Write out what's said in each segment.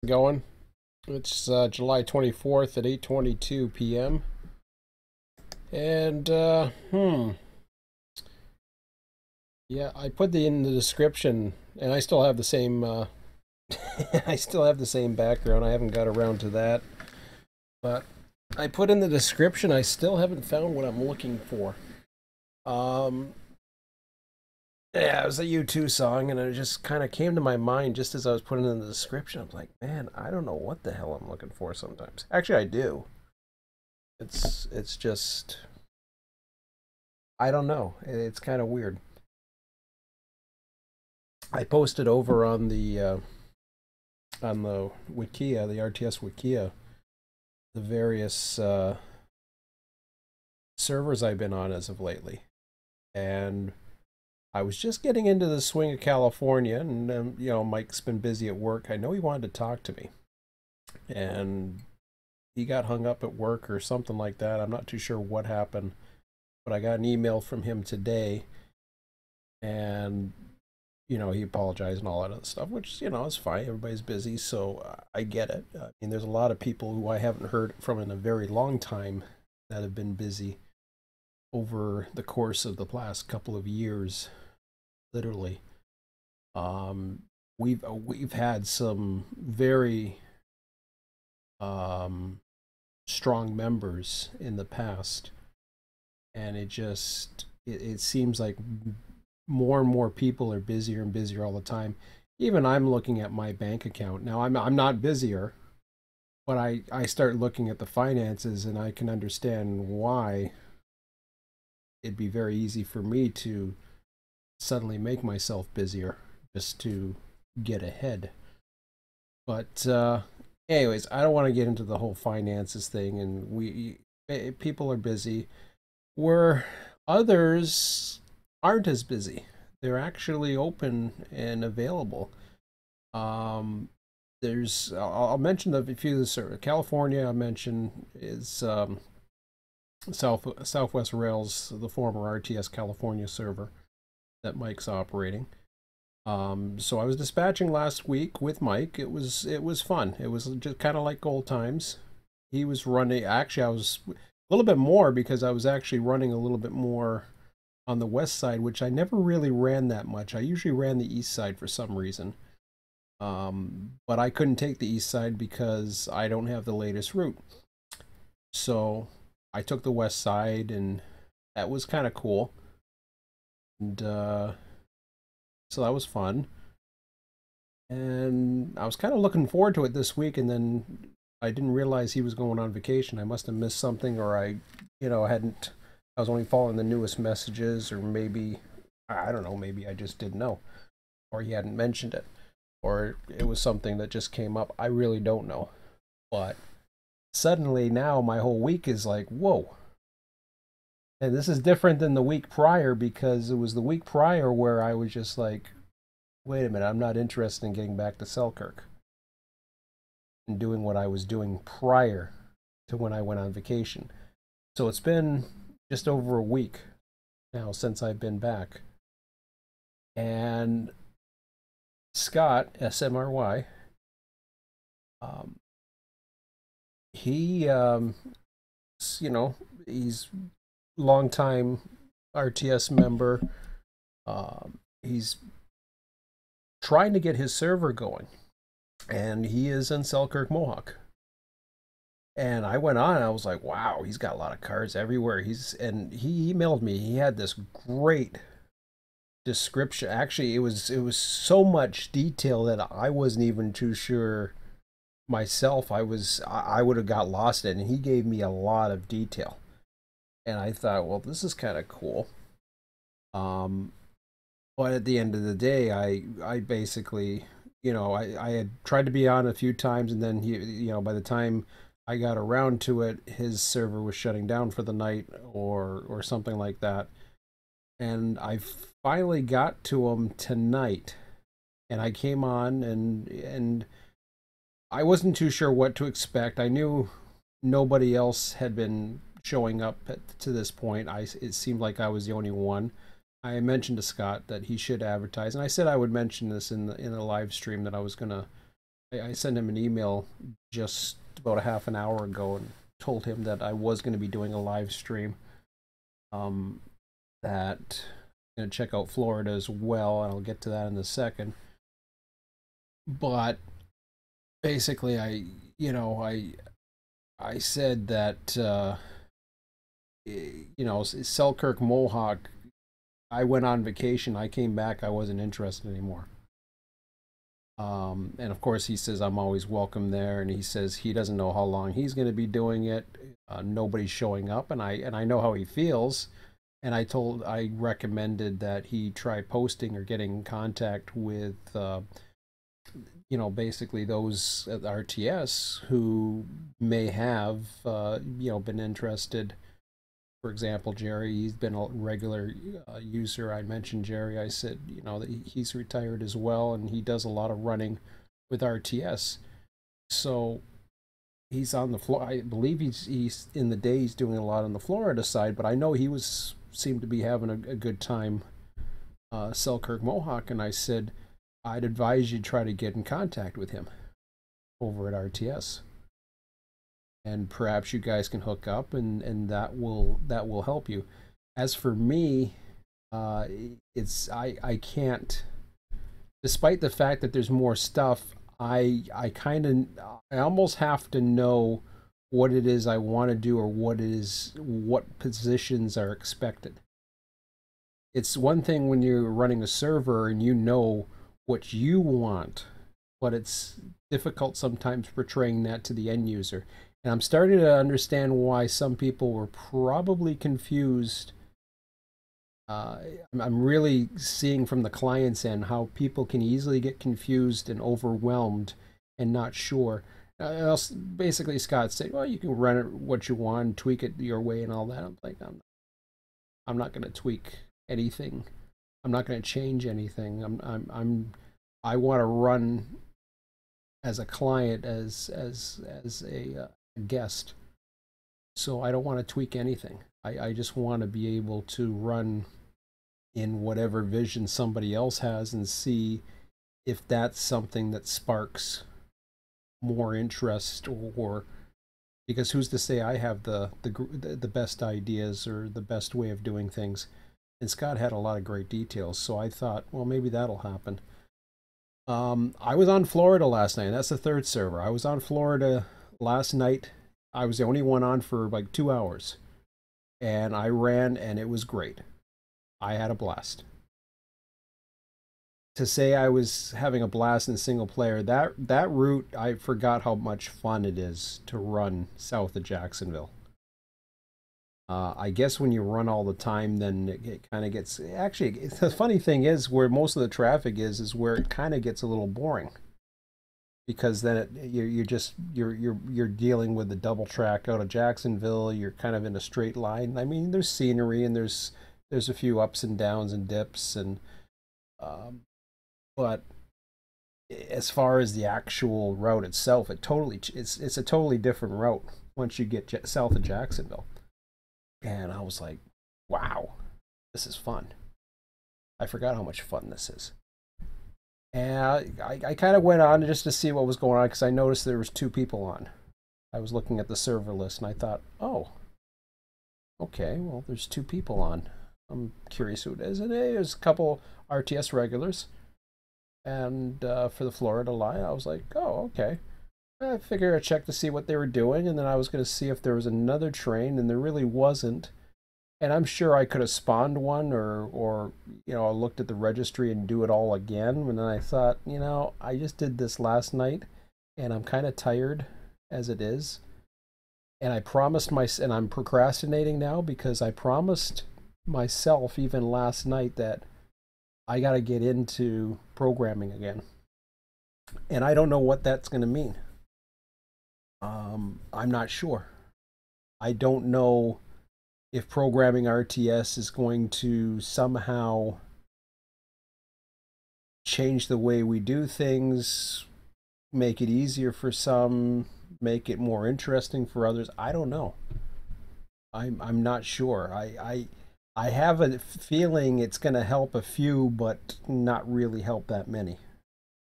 Going. It's July 24th at 8:22 p.m. And yeah, I put in the description, and I still have the same I still have the same background. I haven't got around to that, but I put in the description. I still haven't found what I'm looking for. Um, yeah, it was a U2 song, and it just kind of came to my mind just as I was putting it in the description. I was like, man, I don't know what the hell I'm looking for sometimes. Actually, I do. It's just I don't know. It's kind of weird. I posted over on the Wikia, the RTS Wikia, the various servers I've been on as of lately, and I was just getting into the swing of California, and Mike's been busy at work. I know he wanted to talk to me, and he got hung up at work or something like that. I'm not too sure what happened, but I got an email from him today, and he apologized and all that other stuff, which, is fine. Everybody's busy, so I get it. I mean, there's a lot of people who I haven't heard from in a very long time that have been busy over the course of the last couple of years, literally. We've had some very strong members in the past, and it seems like more and more people are busier and busier all the time. Even I'm looking at my bank account now. I'm not busier, but I start looking at the finances, and I can understand why it'd be very easy for me to suddenly make myself busier just to get ahead. But anyways, I don't want to get into the whole finances thing. And people are busy where others aren't as busy. They're actually open and available. Um, I'll mention a few. California, I mentioned, is Southwest Rails, the former RTS California server that Mike's operating. So I was dispatching last week with Mike. It was fun. It was just kind of like old times. He was running. Actually, I was a little bit more because I was actually running a little bit more on the west side, which I never really ran that much. I usually ran the east side for some reason. But I couldn't take the east side because I don't have the latest route. So I took the west side, and that was kind of cool. And so that was fun. And I was kind of looking forward to it this week, and then I didn't realize he was going on vacation. I must have missed something, or hadn't. I was only following the newest messages, or maybe, I don't know, maybe I just didn't know, or he hadn't mentioned it, or it was something that just came up. I really don't know. But suddenly now my whole week is like, whoa. And this is different than the week prior, because it was the week prior where I was just like, wait a minute, I'm not interested in getting back to Selkirk and doing what I was doing prior to when I went on vacation. So it's been just over a week now since I've been back. And Scott, SMRY, um, he, he's longtime RTS member. He's trying to get his server going, and he is in Selkirk, Mohawk. And I went on, and I was like, wow, he's got a lot of cars everywhere. And he emailed me. He had this great description. Actually, it was so much detail that I wasn't even too sure myself. I would have got lost in it, and he gave me a lot of detail. And I thought, well, this is kind of cool. But at the end of the day, I basically, I had tried to be on a few times, and then by the time I got around to it, his server was shutting down for the night, or something like that. And I finally got to him tonight, and I came on, and I wasn't too sure what to expect. I knew nobody else had been showing up to this point. It seemed like I was the only one. I mentioned to Scott that he should advertise, and I said I would mention this in a live stream that I was gonna I sent him an email just about a half an hour ago and told him that I was going to be doing a live stream. That I'm going to check out Florida as well, and I'll get to that in a second. But basically, I said that Selkirk Mohawk. I went on vacation. I came back. I wasn't interested anymore. And of course, he says I'm always welcome there, and he says he doesn't know how long he's going to be doing it. Nobody's showing up, and I know how he feels. And I recommended that he try posting or getting in contact with, basically those at RTS who may have, been interested. For example, Jerry, he's been a regular user. I mentioned Jerry. I said, that he's retired as well, and he does a lot of running with RTS. So he's on the floor. I believe he's in the day he's doing a lot on the Florida side, but I know he seemed to be having a good time, Selkirk Mohawk, and I said I'd advise you try to get in contact with him over at RTS. And perhaps you guys can hook up, and that will help you. As for me, I can't, despite the fact that there's more stuff. I almost have to know what it is I want to do, or what positions are expected. It's one thing when you're running a server and you know what you want, but it's difficult sometimes portraying that to the end user. And I'm starting to understand why some people were probably confused. I'm really seeing from the client's end how people can easily get confused and overwhelmed and not sure. Basically, Scott said, "Well, you can run it what you want, tweak it your way, and all that." I'm like, I'm not going to tweak anything. I'm not going to change anything. I want to run as a client, as a guest. So I don't want to tweak anything. I just want to be able to run in whatever vision somebody else has and see if that's something that sparks more interest, or because who's to say I have the best ideas or the best way of doing things. And Scott had a lot of great details, so I thought, well, maybe that'll happen. I was on Florida last night, and that's the third server. I was on Florida last night. I was the only one on for like 2 hours, and I ran, and it was great. I had a blast. To say I was having a blast in single player, that route, I forgot how much fun it is to run south of Jacksonville. I guess when you run all the time, then it kind of gets, actually, the funny thing is, where most of the traffic is where it kind of gets a little boring, because then you're dealing with the double track out of Jacksonville. You're kind of in a straight line. I mean, there's scenery, and there's a few ups and downs and dips, and but as far as the actual route itself, it's a totally different route once you get south of Jacksonville. And I was like, wow, this is fun. I forgot how much fun this is. And I kind of went on just to see what was going on, because I noticed there was 2 people on. I was looking at the server list, and I thought, oh, okay, well, there's 2 people on. I'm curious who it is. And there's a couple RTS regulars. And for the Florida line, I was like, oh, okay. I figured I'd check to see what they were doing, and then I was going to see if there was another train, and there really wasn't. And I'm sure I could have spawned one, or I looked at the registry and do it all again. And then I thought, I just did this last night, and I'm kind of tired as it is. And and I'm procrastinating now, because I promised myself even last night that I got to get into programming again. And I don't know what that's going to mean. I'm not sure. I don't know if programming RTS is going to somehow change the way we do things, make it easier for some, make it more interesting for others. I don't know. I'm not sure. I have a feeling it's going to help a few, but not really help that many.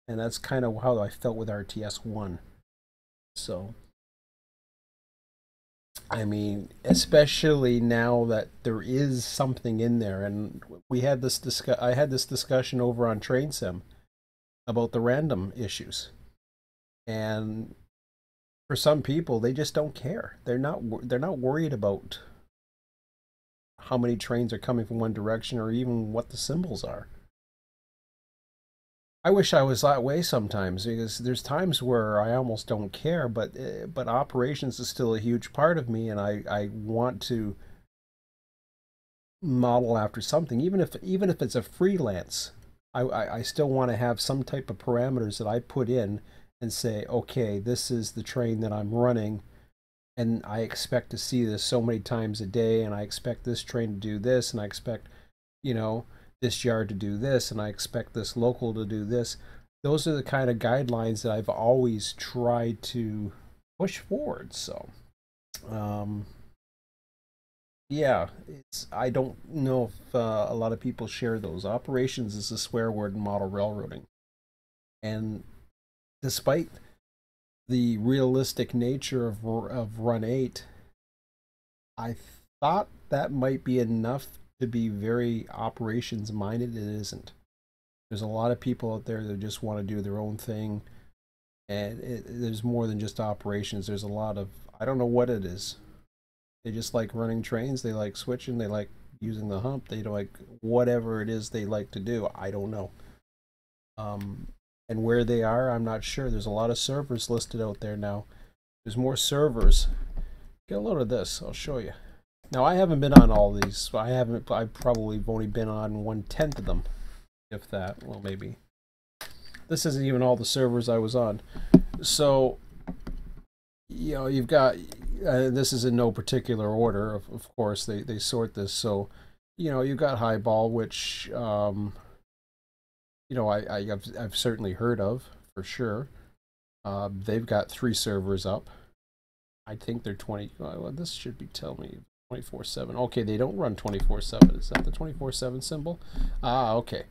And that's kind of how I felt with RTS 1. So, I mean, especially now that there is something in there, and we had this I had this discussion over on Train Sim about the random issues, and for some people, they just don't care. They're not worried about how many trains are coming from one direction or even what the symbols are. I wish I was that way sometimes, because there's times where I almost don't care, but operations is still a huge part of me, and I want to model after something, even if it's a freelance. I still want to have some type of parameters that I put in and say, okay, this is the train that I'm running, and I expect to see this so many times a day, and I expect this train to do this, and I expect, you know, this yard to do this, and I expect this local to do this. Those are the kind of guidelines that I've always tried to push forward. So, um, yeah, I don't know if a lot of people share those. Operations is a swear word in model railroading, and despite the realistic nature of Run 8, I thought that might be enough to be very operations minded. It isn't. There's a lot of people out there that just want to do their own thing, and there's more than just operations. There's a lot of, I don't know what it is. They just like running trains. They like switching. They like using the hump. They like whatever it is they like to do. I don't know. And where they are, I'm not sure. There's a lot of servers listed out there now. There's more servers. Get a load of this. I'll show you. Now, I haven't been on all these. I probably only been on 1/10 of them, if that. Well, maybe. This isn't even all the servers I was on. So, you know, you've got, this is in no particular order. Of course, they sort this. So, you know, you've got Highball, which, you know, I've certainly heard of, for sure. They've got 3 servers up. I think they're 20. Well, this should be telling me 24/7. Okay, they don't run 24/7. Is that the 24/7 symbol? Ah, okay.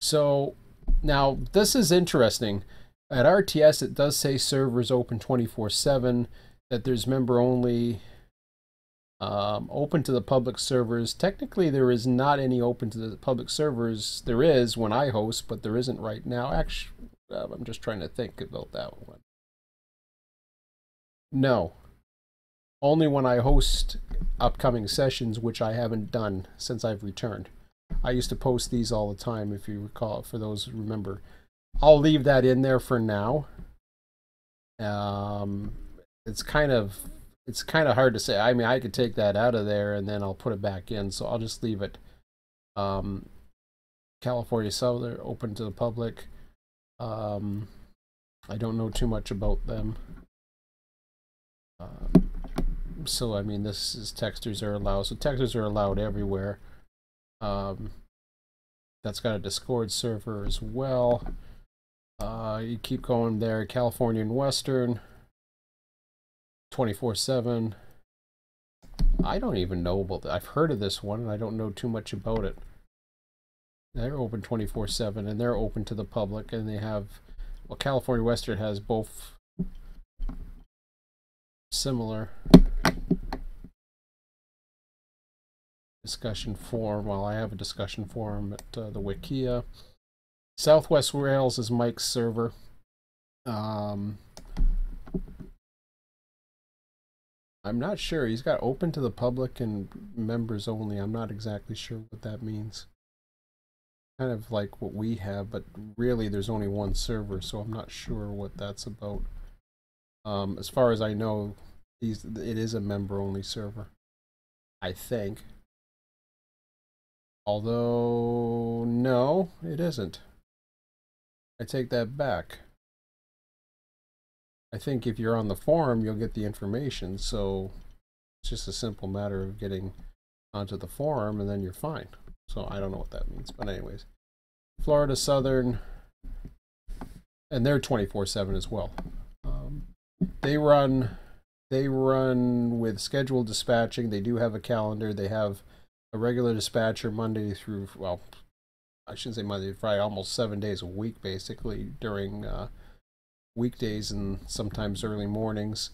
So now this is interesting. At RTS, it does say servers open 24/7. That there's member only, open to the public servers. Technically, there is not any open to the public servers. There is when I host, but there isn't right now. Actually, I'm just trying to think about that one. No, only when I host upcoming sessions, which I haven't done since I've returned. I used to post these all the time, if you recall, for those who remember. I'll leave that in there for now. It's kind of hard to say. I mean, I could take that out of there and then I'll put it back in, so I'll just leave it. California Southern open to the public. I don't know too much about them. So I mean, this is texters are allowed. So texters are allowed everywhere. That's got a Discord server as well. You keep going there. California and Western 24/7. I don't even know about that. I've heard of this one and I don't know too much about it. They're open 24/7 and they're open to the public, and they have, well, California Western has both similar discussion forum. Well, I have a discussion forum at the Wikia. Southwest Rails is Mike's server. I'm not sure. He's got open to the public and members only. I'm not exactly sure what that means. Kind of like what we have, but really there's only one server, so I'm not sure what that's about. As far as I know, it is a member-only server, I think. Although, no, it isn't. I take that back. I think if you're on the forum, you'll get the information, so it's just a simple matter of getting onto the forum, and then you're fine. So I don't know what that means, but anyways. Florida Southern, and they're 24/7 as well. They run with scheduled dispatching. They do have a calendar. They have a regular dispatcher Monday through, well, I shouldn't say Monday to Friday, almost 7 days a week basically during weekdays and sometimes early mornings.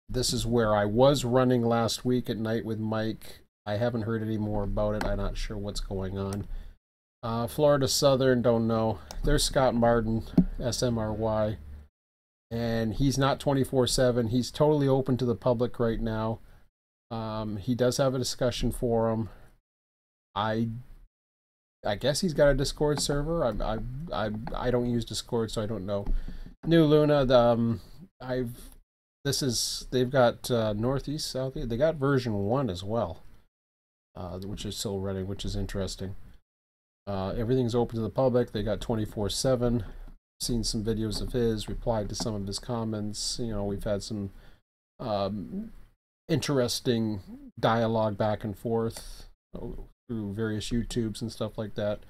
This is where I was running last week at night with Mike. I haven't heard any more about it. I'm not sure what's going on. Florida Southern, don't know. There's Scott Martin, SMRY. And he's not 24/7. He's totally open to the public right now. He does have a discussion forum. I guess he's got a Discord server. I don't use Discord, so I don't know. New Luna, they've got Northeast, South. They got version 1 as well, which is still running, which is interesting. Everything's open to the public. They got 24/7. Seen some videos of his, replied to some of his comments. You know, we've had some interesting dialogue back and forth through various YouTubes and stuff like that.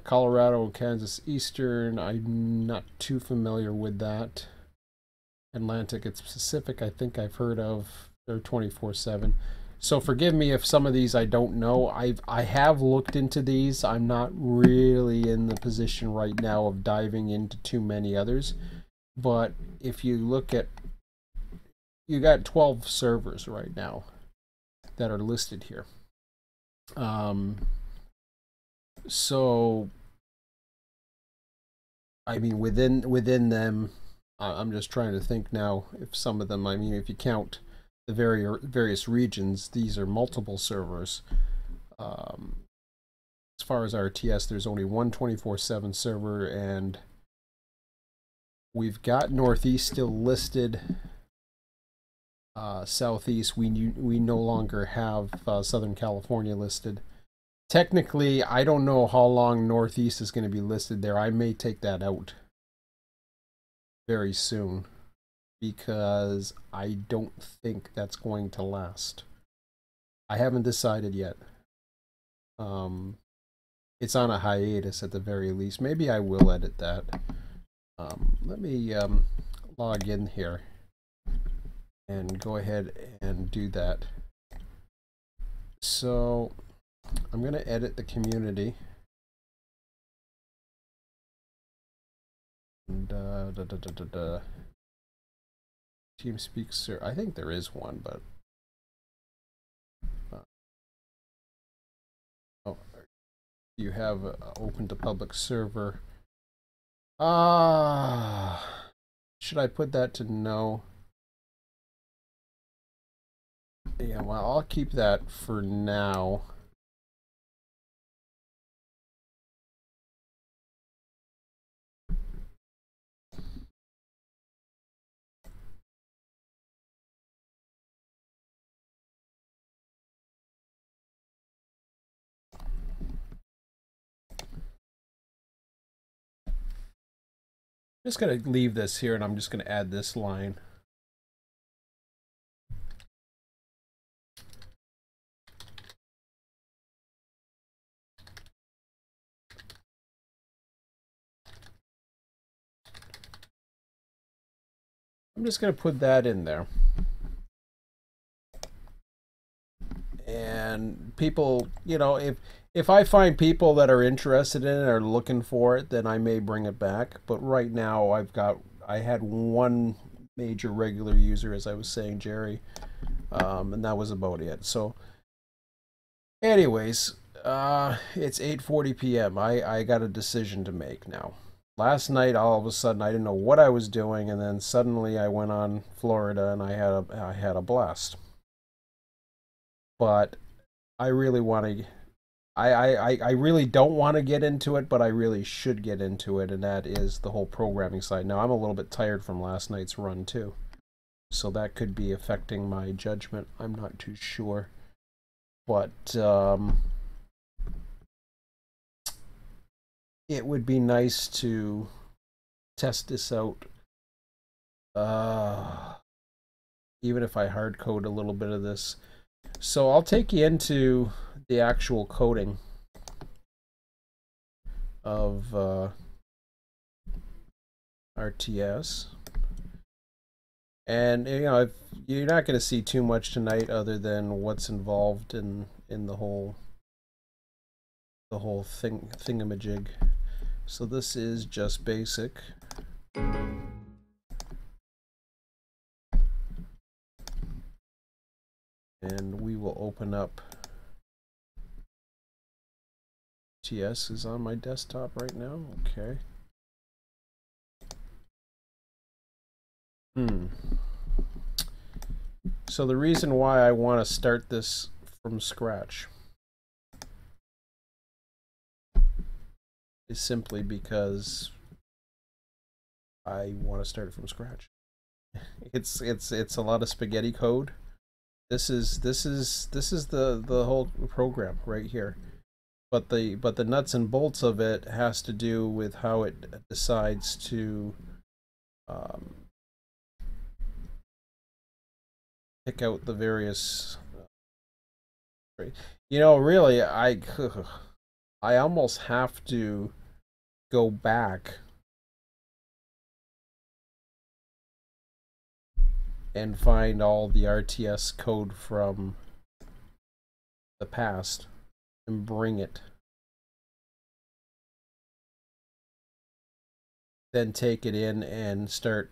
Colorado and Kansas Eastern, I'm not too familiar with that. Atlantic and Pacific, I think I've heard of. They're 24/7. So forgive me if some of these I don't know. I have looked into these. I'm not really in the position right now of diving into too many others. But if you look at, you got 12 servers right now that are listed here. So I mean, within them, I'm just trying to think now if some of them, I mean, if you count the various regions, these are multiple servers. As far as RTS, there's only one 24/7 server, and we've got Northeast still listed. Southeast, we no longer have Southern California listed. Technically, I don't know how long Northeast is going to be listed there. I may take that out very soon, because I don't think that's going to last. I haven't decided yet. It's on a hiatus at the very least. Maybe I will edit that. Let me log in here and go ahead and do that. So I'm going to edit the community. And TeamSpeak, sir. I think there is one, but oh, you have open to public server. Should I put that to no? Yeah, well, I'll keep that for now. Just going to leave this here, and I'm just going to add this line. I'm just going to put that in there. And people, you know, if I find people that are interested in it or looking for it, then I may bring it back. But right now, I had one major regular user, as I was saying, Jerry, and that was about it. So anyways, it's 8:40 p.m. I got a decision to make now. Last night, all of a sudden, I didn't know what I was doing, and then suddenly I went on Florida, and I had a blast. But I really want to. I really don't want to get into it, but I really should get into it, and that is the whole programming side. Now, I'm a little bit tired from last night's run, too. So that could be affecting my judgment. I'm not too sure. But it would be nice to test this out. Even if I hard code a little bit of this. So I'll take you into the actual coding of RTS. And you know, you're not going to see too much tonight other than what's involved in the whole the whole thingamajig. So this is just basic. And we will open up. RTS is on my desktop right now. Okay. So the reason why I want to start this from scratch is simply because I want to start it from scratch. It's a lot of spaghetti code. This is the whole program right here. But the nuts and bolts of it has to do with how it decides to pick out the various. You know, really, I almost have to go back and find all the RTS code from the past and bring it. Then take it in and start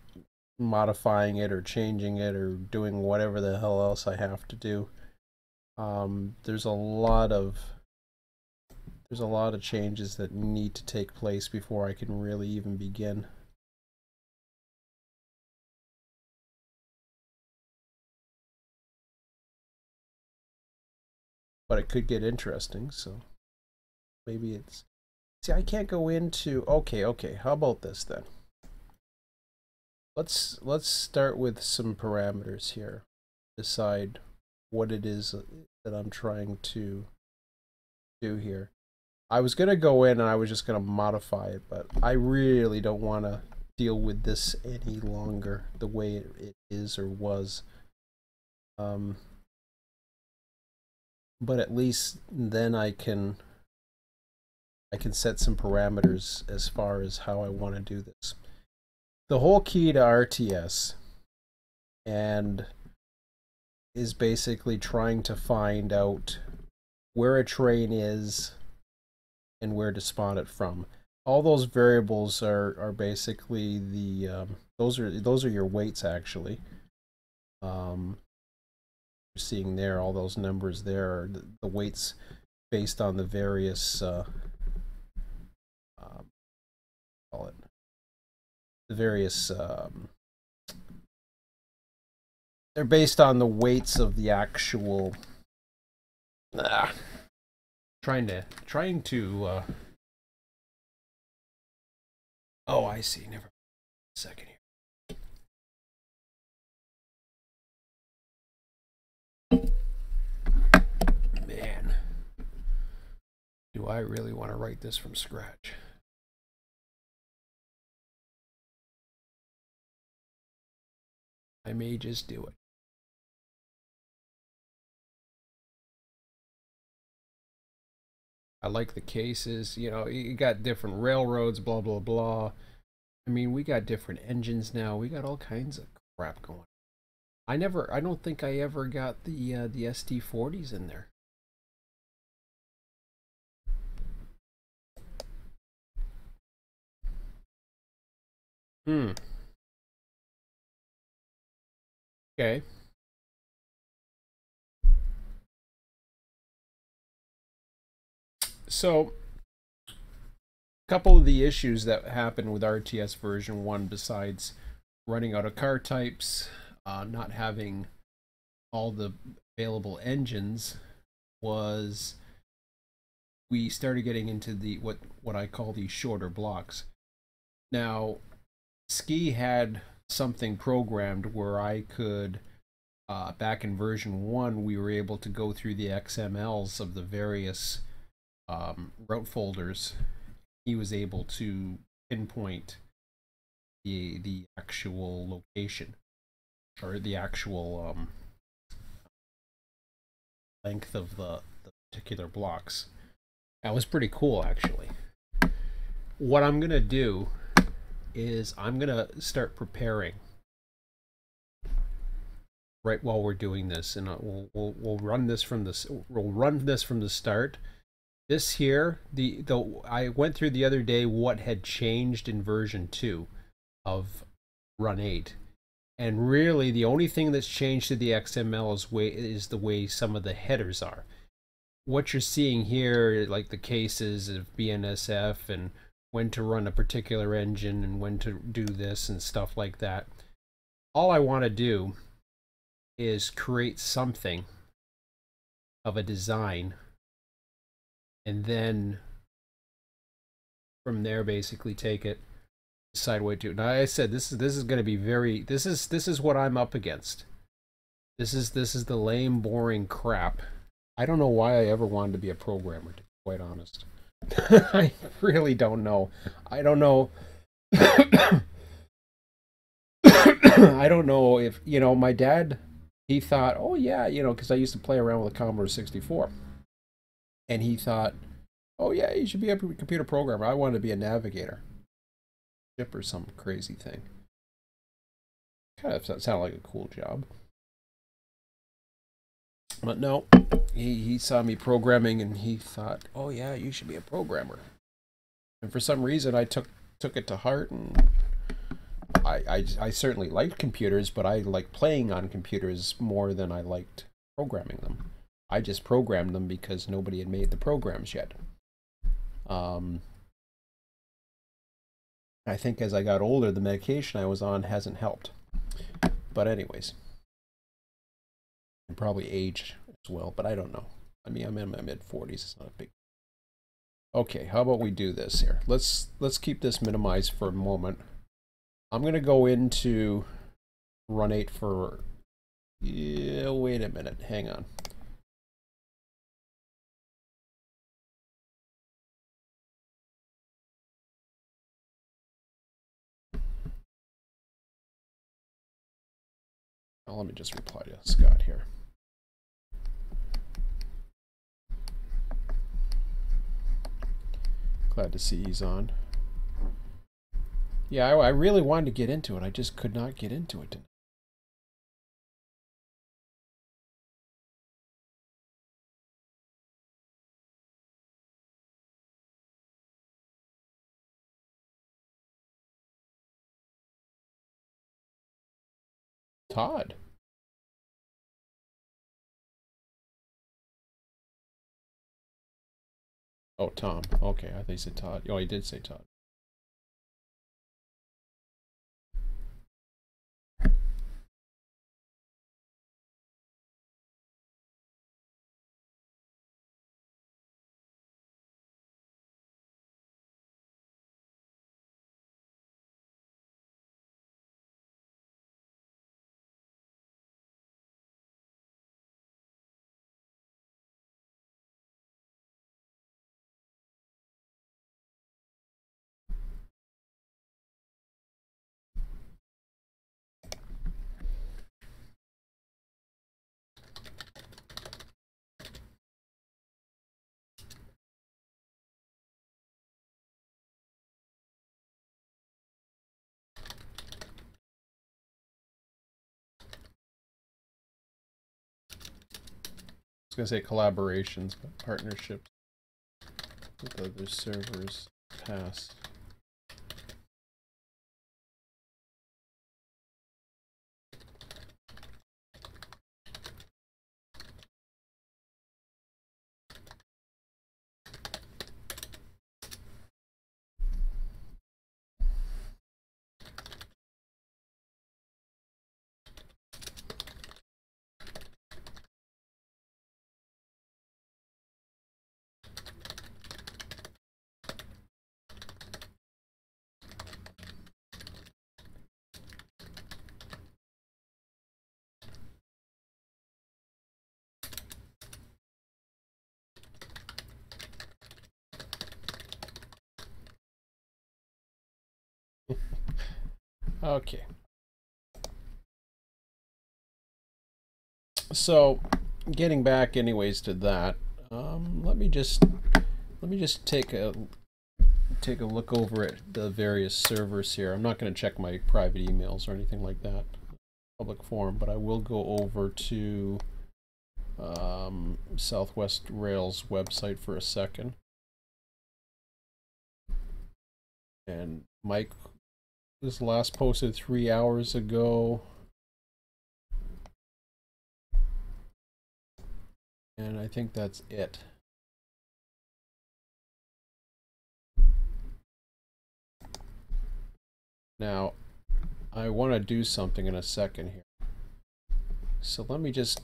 modifying it or changing it or doing whatever the hell else I have to do. There's a lot of changes that need to take place before I can really even begin. But it could get interesting, so maybe it's... See, I can't go into... Okay, how about this then? Let's start with some parameters here. Decide what it is that I'm trying to do here. I was going to go in and I was just going to modify it, but I really don't want to deal with this any longer the way it is or was. But at least then I can set some parameters as far as how I want to do this. The whole key to RTS and is basically trying to find out where a train is and where to spawn it from. All those variables are basically the those are your weights actually. You're seeing there all those numbers there are the weights based on the various call it the various they're based on the weights of the actual trying to oh, I see. Never mind. A second here. Man, do I really want to write this from scratch? I may just do it. I like the cases, you know, you got different railroads, blah, blah, blah. I mean, we got different engines now. We got all kinds of crap going. I don't think I ever got the ST40s in there. Okay. So, a couple of the issues that happened with RTS version 1, besides running out of car types, not having all the available engines, was we started getting into the what I call these shorter blocks. Now, Ski had something programmed where I could, back in version 1, we were able to go through the XMLs of the various route folders. He was able to pinpoint the actual location or the actual length of the particular blocks. That was pretty cool, actually. What I'm gonna do is I'm gonna start preparing right while we're doing this, and we'll run this from the start. This here, the I went through the other day what had changed in version 2 of Run 8. And really the only thing that's changed to the XML is the way some of the headers are. What you're seeing here, like the cases of BNSF and when to run a particular engine and when to do this and stuff like that. All I want to do is create something of a design, and then from there basically take it, decide what to do. Now, like I said, this is going to be very, this is what I'm up against. This is the lame, boring crap. I don't know why I ever wanted to be a programmer, to be quite honest. I really don't know. I don't know. I don't know if, you know, my dad, he thought, oh yeah, you know, because I used to play around with a Commodore 64. And he thought, oh yeah, you should be a computer programmer. I wanted to be a navigator. Ship or some crazy thing. Kind of sounded like a cool job. But no, he saw me programming and he thought, oh yeah, you should be a programmer. And for some reason I took it to heart, and I certainly liked computers, but I liked playing on computers more than I liked programming them. I just programmed them because nobody had made the programs yet. I think as I got older, the medication I was on hasn't helped. But anyways, and probably age as well, but I don't know. I mean, I'm in my mid-40s. It's not a big. Okay, how about we do this here? Let's keep this minimized for a moment. I'm gonna go into Run 8 for. Yeah, wait a minute. Hang on. Well, let me just reply to Scott here. Glad to see he's on. Yeah, I really wanted to get into it. I just could not get into it. Todd. Oh, Tom. Okay, I think he said Todd. Oh, he did say Todd. I was going to say collaborations, but partnerships with other servers past. Okay. So, getting back anyways to that, let me just take a look over at the various servers here. I'm not going to check my private emails or anything like that, public forum, but I will go over to Southwest Rail's website for a second. And Mike was last posted 3 hours ago. And I think that's it. Now, I want to do something in a second here. So let me just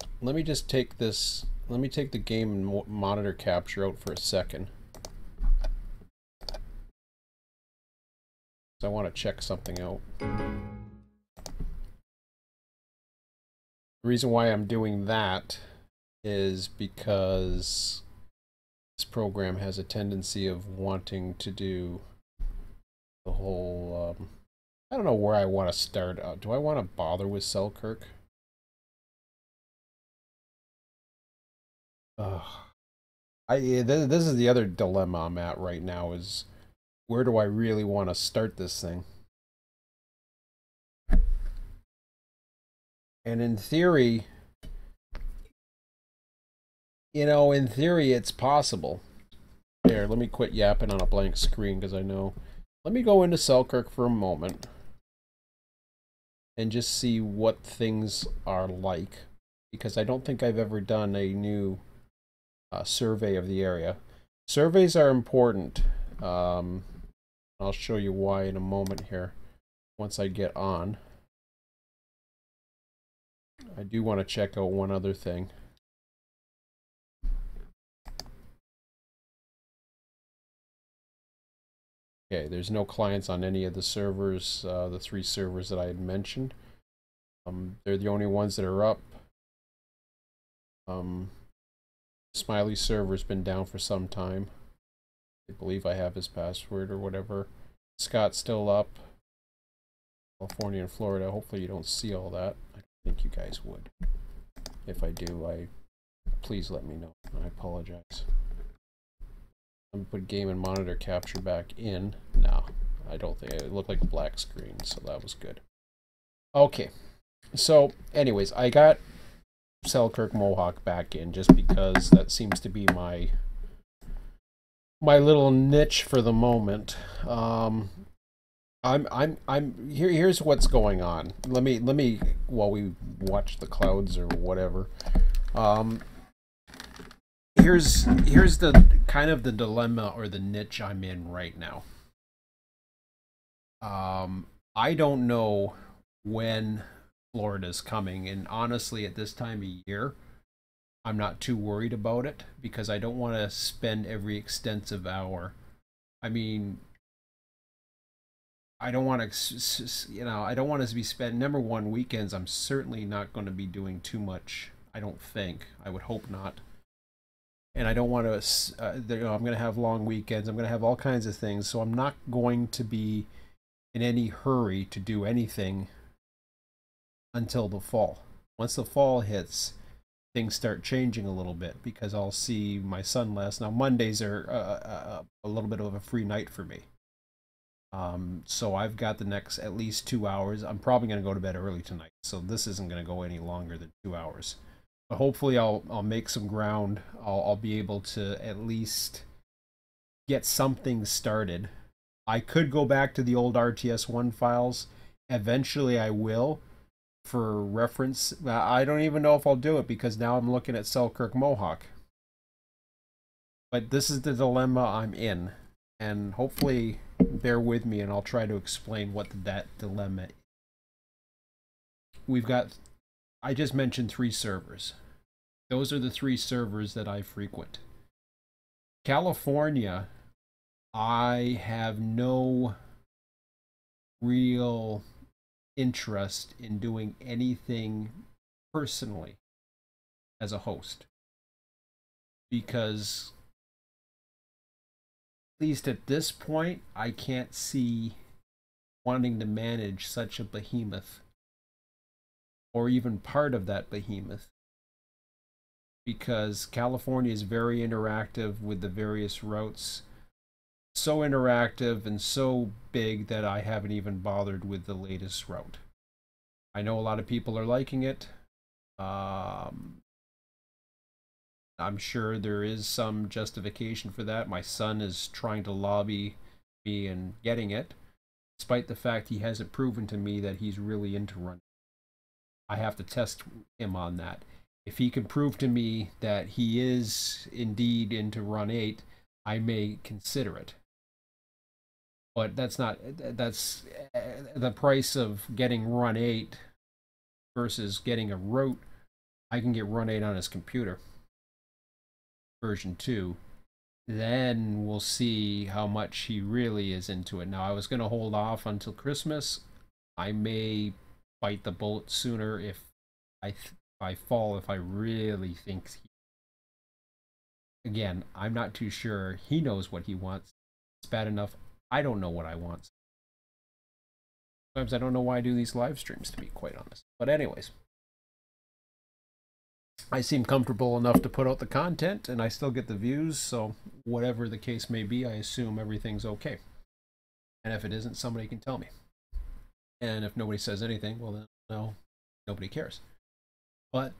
take this. Let me take the game and monitor capture out for a second. So I want to check something out. The reason why I'm doing that is because this program has a tendency of wanting to do the whole. I don't know where I want to start. Do I want to bother with Selkirk? This is the other dilemma I'm at right now, is where do I really want to start this thing? And in theory, you know, in theory it's possible. Here, let me quit yapping on a blank screen because I know. Let me go into Selkirk for a moment and just see what things are like, because I don't think I've ever done a new survey of the area. Surveys are important. I'll show you why in a moment here once I get on. I do want to check out one other thing. Okay, there's no clients on any of the servers, the 3 servers that I had mentioned. They're the only ones that are up. Smiley server's been down for some time. I believe I have his password or whatever. Scott's still up. California and Florida. Hopefully you don't see all that. I don't think you guys would. If I do, please let me know. I apologize. I'm gonna put game and monitor capture back in. No, I don't think it looked like a black screen, so that was good. Okay, so anyways, I got Selkirk Mohawk back in just because that seems to be my little niche for the moment. Here's what's going on. Let me while we watch the clouds or whatever. Here's the kind of the dilemma or the niche I'm in right now. I don't know when Florida's coming, and honestly at this time of year I'm not too worried about it because I don't want to spend every extensive hour. I mean, I don't want to, you know, I don't want to be spent. Number one, weekends I'm certainly not going to be doing too much. I don't think. I would hope not. And I don't want to, you know, I'm going to have long weekends. I'm going to have all kinds of things. So I'm not going to be in any hurry to do anything until the fall. Once the fall hits, things start changing a little bit because I'll see my son less. Now, Mondays are a little bit of a free night for me. So I've got the next at least 2 hours. I'm probably going to go to bed early tonight. So this isn't going to go any longer than 2 hours. But hopefully I'll make some ground. I'll be able to at least get something started. I could go back to the old RTS1 files. Eventually I will, for reference. I don't even know if I'll do it because now I'm looking at Selkirk Mohawk. But this is the dilemma I'm in. And hopefully bear with me and I'll try to explain what that dilemma is. We've got, I just mentioned 3 servers. Those are the 3 servers that I frequent. California, I have no real interest in doing anything personally as a host. Because, at least at this point, I can't see wanting to manage such a behemoth. Or even part of that behemoth. Because California is very interactive with the various routes. So interactive and so big that I haven't even bothered with the latest route. I know a lot of people are liking it. I'm sure there is some justification for that. My son is trying to lobby me and getting it, despite the fact he hasn't proven to me that he's really into Run. I have to test him on that. If he can prove to me that he is indeed into Run 8, I may consider it. But that's the price of getting Run 8 versus getting a route. I can get Run 8 on his computer, version 2. Then we'll see how much he really is into it. Now, I was going to hold off until Christmas. I may bite the bullet sooner if I fall, if I really think again, I'm not too sure. He knows what he wants. It's bad enough I don't know what I want. Sometimes I don't know why I do these live streams, to be quite honest. But anyways, I seem comfortable enough to put out the content, and I still get the views, so whatever the case may be, I assume everything's okay. And if it isn't, somebody can tell me. And if nobody says anything, well then, no, nobody cares. But,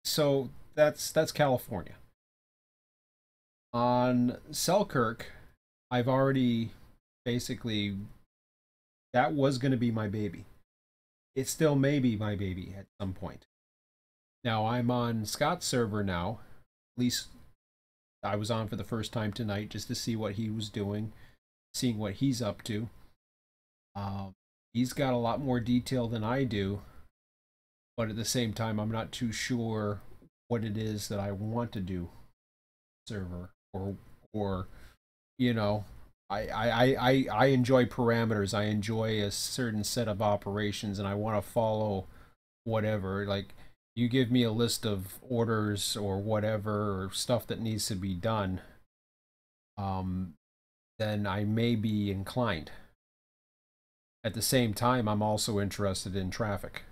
so that's California. On Selkirk, I've already basically, that was going to be my baby. It still may be my baby at some point. Now, I'm on Scott's server now. At least I was on for the first time tonight just to see what he was doing, seeing what he's up to. He's got a lot more detail than I do, but at the same time, I'm not too sure what it is that I want to do server, or you know, I enjoy parameters. I enjoy a certain set of operations, and I want to follow whatever. Like, you give me a list of orders or whatever, or stuff that needs to be done, then I may be inclined. At the same time, I'm also interested in traffic.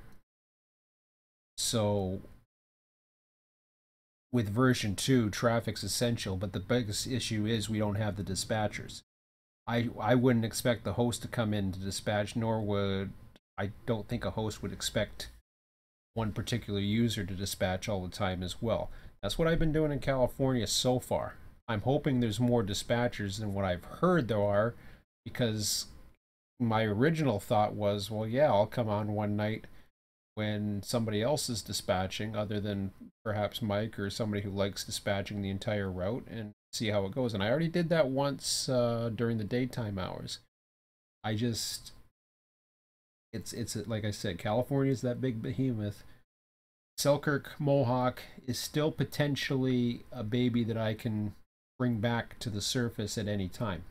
So with version 2, traffic's essential, but the biggest issue is we don't have the dispatchers. I wouldn't expect the host to come in to dispatch, nor would I don't think a host would expect one particular user to dispatch all the time as well. That's what I've been doing in California so far. I'm hoping there's more dispatchers than what I've heard there are, because my original thought was, well, yeah, I'll come on one night when somebody else is dispatching, other than perhaps Mike or somebody who likes dispatching the entire route, and see how it goes. And I already did that once during the daytime hours. I just, it's like I said, California's that big behemoth. Selkirk Mohawk is still potentially a baby that I can bring back to the surface at any time.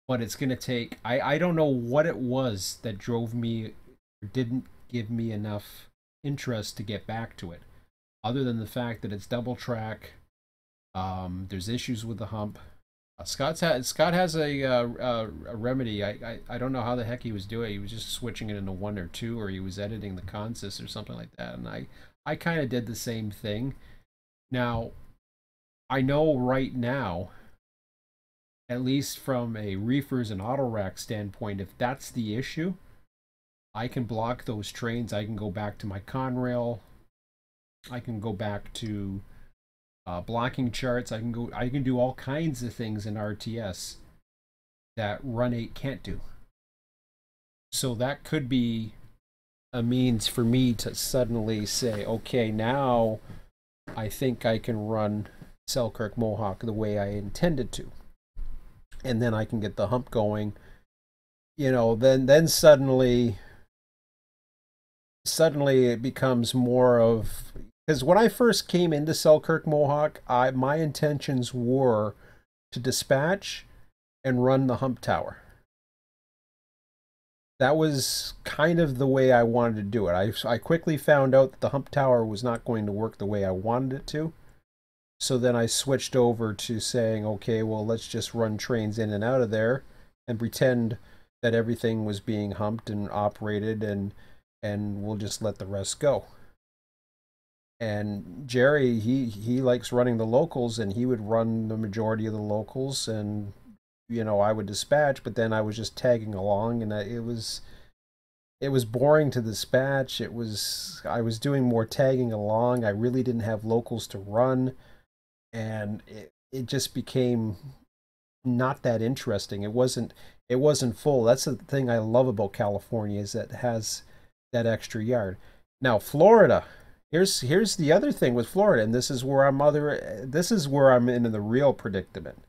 But it's going to take, I don't know what it was that drove me, or didn't give me enough interest to get back to it, other than the fact that it's double track. There's issues with the hump. Scott has a remedy. I don't know how the heck he was doing. He was just switching it into 1 or 2, or he was editing the consist or something like that. And I kind of did the same thing. Now, I know right now, at least from a reefers and auto rack standpoint, if that's the issue, I can block those trains. I can go back to my Conrail. I can go back to blocking charts. I can do all kinds of things in RTS that Run 8 can't do. So that could be a means for me to suddenly say, okay, now I think I can run Selkirk Mohawk the way I intended to. And then I can get the hump going. You know, then suddenly it becomes more of, because when I first came into Selkirk Mohawk, my intentions were to dispatch and run the hump tower. That was kind of the way I wanted to do it. I quickly found out that the hump tower was not going to work the way I wanted it to. So then I switched over to saying, okay, well, let's just run trains in and out of there and pretend that everything was being humped and operated, and we'll just let the rest go. And Jerry, he likes running the locals, and he would run the majority of the locals, and you know, I would dispatch, but then I was just tagging along, and it was it was boring to dispatch. I was doing more tagging along. I really didn't have locals to run, and it just became not that interesting. It wasn't full. That's the thing I love about California, is that it has that extra yard. Now Florida, here's the other thing with Florida, and this is where I'm in the real predicament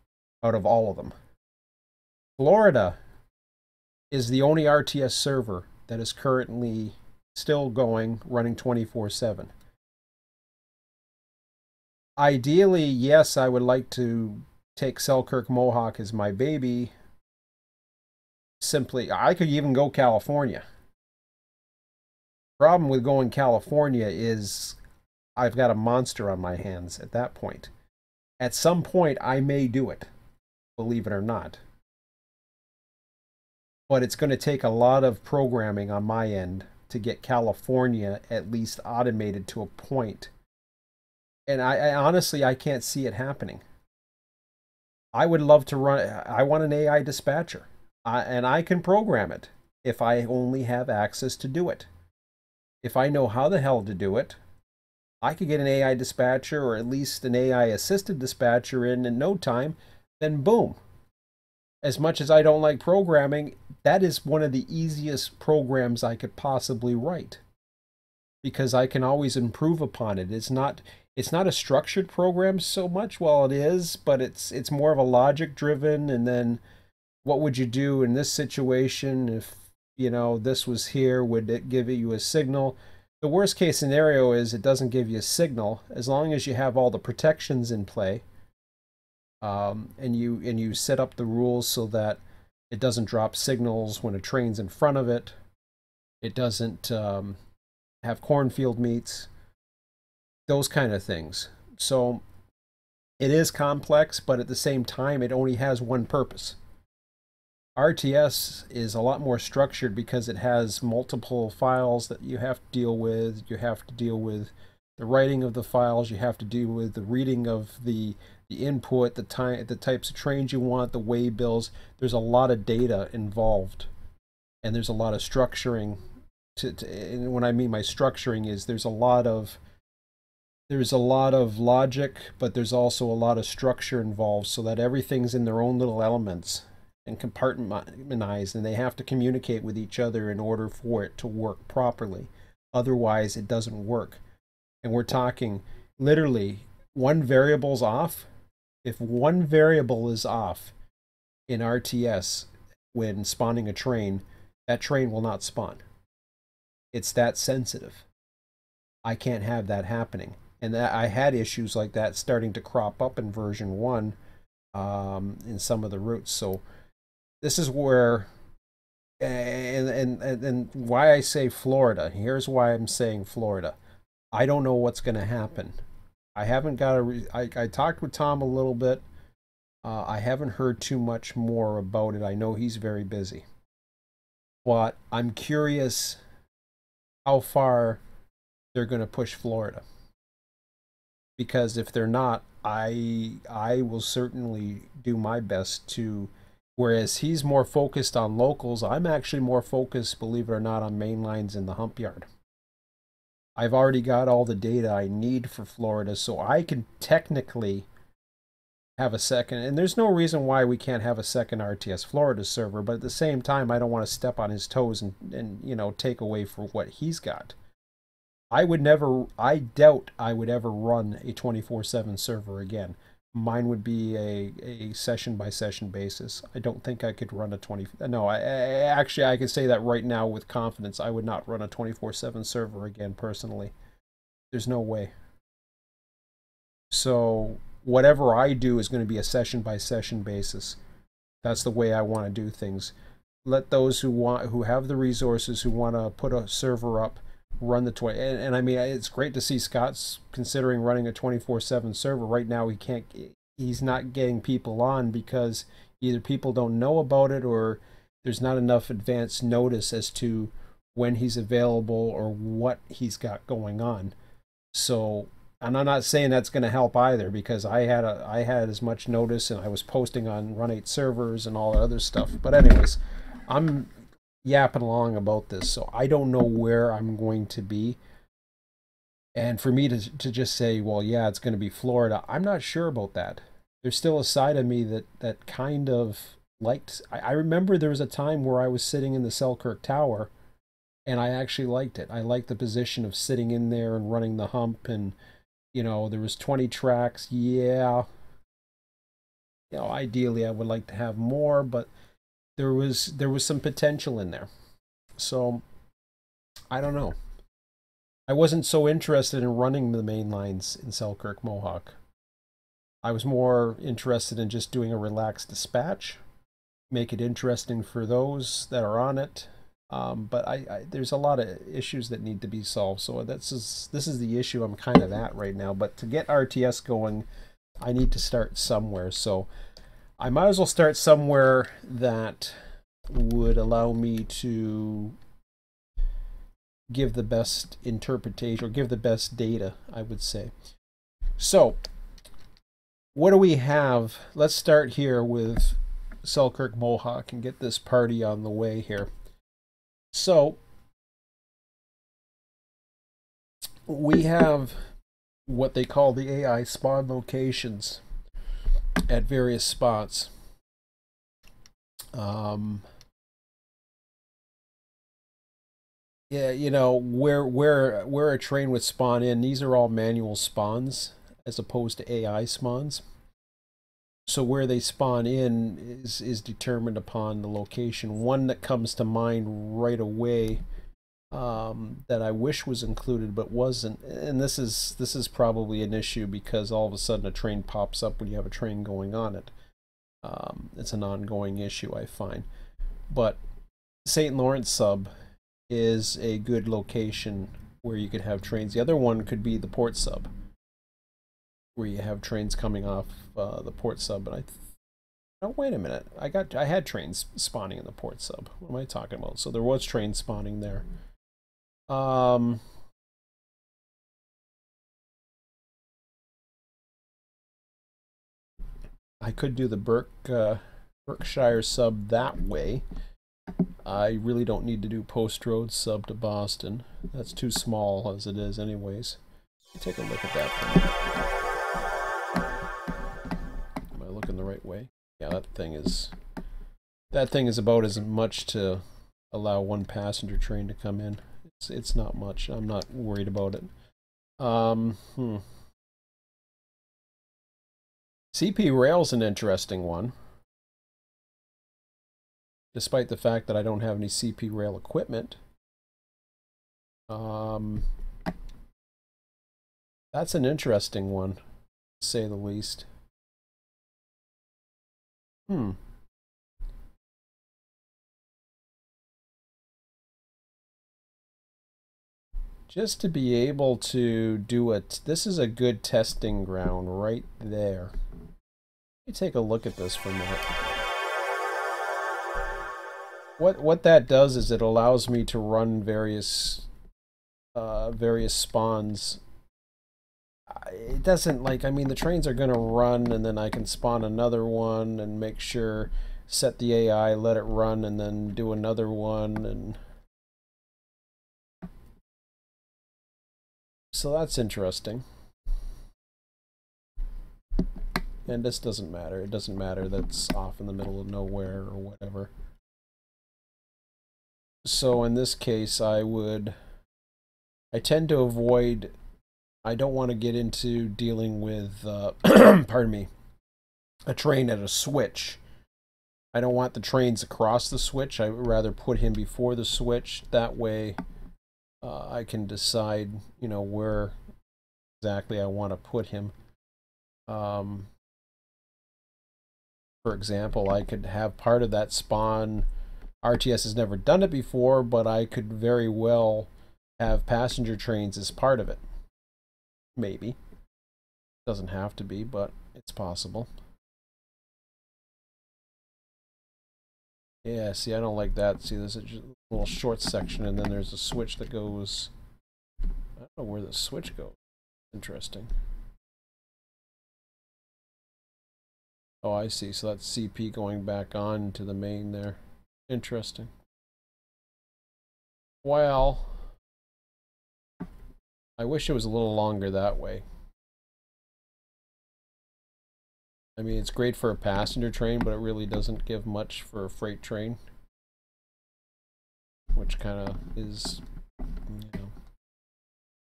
out of all of them. Florida is the only RTS server that is currently still going, running 24/7. Ideally, yes, I would like to take Selkirk Mohawk as my baby. Simply, I could even go California. Problem with going California is I've got a monster on my hands at that point. At some point, I may do it, believe it or not. But it's going to take a lot of programming on my end to get California at least automated to a point. And I honestly, I can't see it happening. I would love to run, I want an AI dispatcher. And I can program it if I only have access to do it. If I know how the hell to do it, I could get an AI dispatcher, or at least an AI assisted dispatcher in no time, then boom. As much as I don't like programming, that is one of the easiest programs I could possibly write, because I can always improve upon it. It's not a structured program so much. Well, it is, but it's more of a logic driven. And then what would you do in this situation if, you know, this was here? Would it give you a signal? The worst case scenario is it doesn't give you a signal, as long as you have all the protections in play, and you set up the rules so that it doesn't drop signals when a train's in front of it. It doesn't have cornfield meets, those kind of things. So it is complex, but at the same time, it only has one purpose. RTS is a lot more structured because it has multiple files that you have to deal with. You have to deal with the writing of the files. You have to deal with the reading of the input, the types of trains you want, the way bills. There's a lot of data involved, and there's a lot of structuring. And when I mean by structuring is there's a lot of logic, but there's also a lot of structure involved, so that everything's in their own little elements and compartmentalized, and they have to communicate with each other in order for it to work properly. Otherwise, it doesn't work. And we're talking literally one variable's off. If one variable is off in RTS when spawning a train, that train will not spawn. It's that sensitive. I can't have that happening. And I had issues like that starting to crop up in version 1 in some of the routes. So this is where, and why I say Florida. Here's why I'm saying Florida. I don't know what's going to happen. I haven't got I talked with Tom a little bit. I haven't heard too much more about it. I know he's very busy. But I'm curious how far they're going to push Florida. Because if they're not, I will certainly do my best to. Whereas he's more focused on locals, I'm actually more focused, believe it or not, on main lines in the hump yard. I've already got all the data I need for Florida, so I can technically have a second. And there's no reason why we can't have a second RTS Florida server, but at the same time, I don't want to step on his toes and you know, take away from what he's got. I doubt I would ever run a 24/7 server again. Mine would be a session by session basis. I don't think I could run a 20. No, actually I can say that right now with confidence. I would not run a 24/7 server again personally. There's no way. So whatever I do is going to be a session by session basis. That's the way I want to do things. Let those who have the resources, who want to put a server up, run the 20. And I mean, it's great to see Scott's considering running a 24/7 server. Right now he's not getting people on because either people don't know about it, or there's not enough advance notice as to when he's available or what he's got going on. So, and I'm not saying that's going to help either, because I had as much notice, and I was posting on Run8 servers and all that other stuff. But anyways, yapping along about this, so I don't know where I'm going to be. And for me to just say, well, yeah, it's going to be Florida, I'm not sure about that. There's still a side of me that kind of liked. I remember there was a time where I was sitting in the Selkirk Tower, and I actually liked it. I liked the position of sitting in there and running the hump, and there was 20 tracks. Yeah, ideally I would like to have more, but there was some potential in there. So I don't know. I wasn't so interested in running the main lines in Selkirk Mohawk. I was more interested in just doing a relaxed dispatch, make it interesting for those that are on it. But there's a lot of issues that need to be solved. So this is the issue I'm kind of at right now. But to get RTS going, I need to start somewhere. So I might as well start somewhere that would allow me to give the best interpretation or give the best data, I would say. So what do we have? Let's start here with Selkirk Mohawk and get this party on the way here. So we have what they call the AI spawn locations at various spots. Yeah, where a train would spawn in, these are all manual spawns as opposed to AI spawns. So where they spawn in is determined upon the location. One that comes to mind right away, that I wish was included but wasn't, and this is probably an issue because all of a sudden a train pops up when you have a train going on it. It's an ongoing issue, I find. But St. Lawrence sub is a good location where you could have trains. The other one could be the port sub, where you have trains coming off the port sub. But oh, wait a minute, I had trains spawning in the port sub. What am I talking about? So there was train spawning there. I could do the Berkshire sub that way. I really don't need to do Post Road sub to Boston. That's too small as it is anyways. Take a look at that thing. Am I looking the right way? Yeah, that thing is about as much to allow one passenger train to come in. It's not much. I'm not worried about it. CP Rail's an interesting one. Despite the fact that I don't have any CP Rail equipment. That's an interesting one, to say the least. Just to be able to do it, this is a good testing ground right there. Let me take a look at this for a minute. What that does is it allows me to run various spawns. It doesn't, like, I mean, the trains are going to run and then I can spawn another one and make sure, set the AI, let it run, and then do another one. And so that's interesting. And this doesn't matter. It doesn't matter that's off in the middle of nowhere or whatever. So in this case, I tend to avoid, I don't want to get into dealing with, pardon me, a train at a switch. I don't want the trains across the switch. I would rather put him before the switch. That way I can decide, where exactly I want to put him. For example, I could have part of that spawn. RTS has never done it before, but I could very well have passenger trains as part of it. Maybe. Doesn't have to be, but it's possible. Yeah, see, I don't like that. See, there's a little short section, and then there's a switch that goes... I don't know where the switch goes. Interesting. Oh, I see. So that's CP going back on to the main there. Interesting. Well, I wish it was a little longer that way. I mean, it's great for a passenger train, but it really doesn't give much for a freight train. Which kind of is, you know,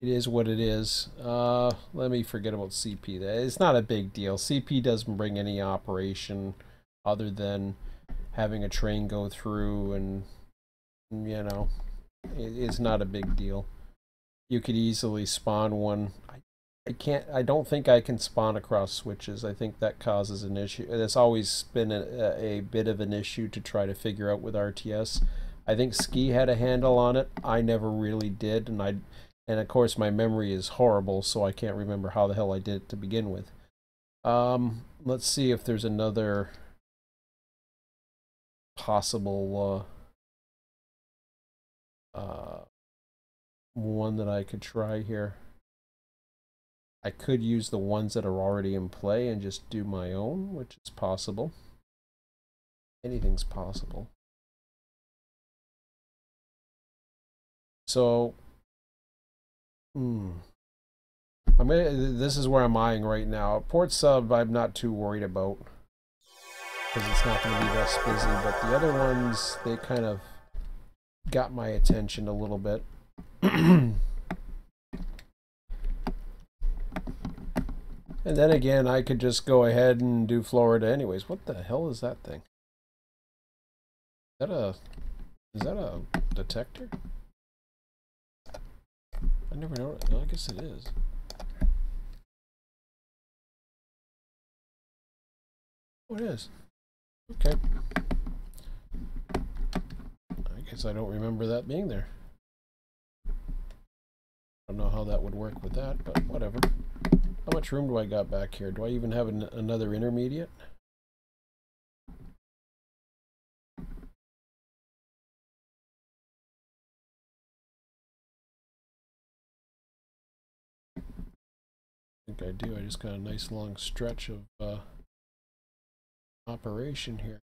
it is what it is. Let me forget about CP. It's not a big deal. CP doesn't bring any operation other than having a train go through, and you know, it's not a big deal. You could easily spawn one. I don't think I can spawn across switches. I think that causes an issue. It's always been a bit of an issue to try to figure out with RTS. I think Ski had a handle on it. I never really did, and of course my memory is horrible, so I can't remember how the hell I did it to begin with. Let's see if there's another possible one that I could try here. I could use the ones that are already in play and just do my own, which is possible. Anything's possible. So, this is where I'm eyeing right now. Port sub, I'm not too worried about because it's not going to be less busy. But the other ones, they kind of got my attention a little bit. And then again, I could just go ahead and do Florida anyways. What the hell is that thing? Is that a detector? I never know. I guess it is. Oh, it is. Okay. I guess I don't remember that being there. I don't know how that would work with that, but whatever. How much room do I got back here? Do I even have another intermediate? I think I do. I just got a nice long stretch of operation here,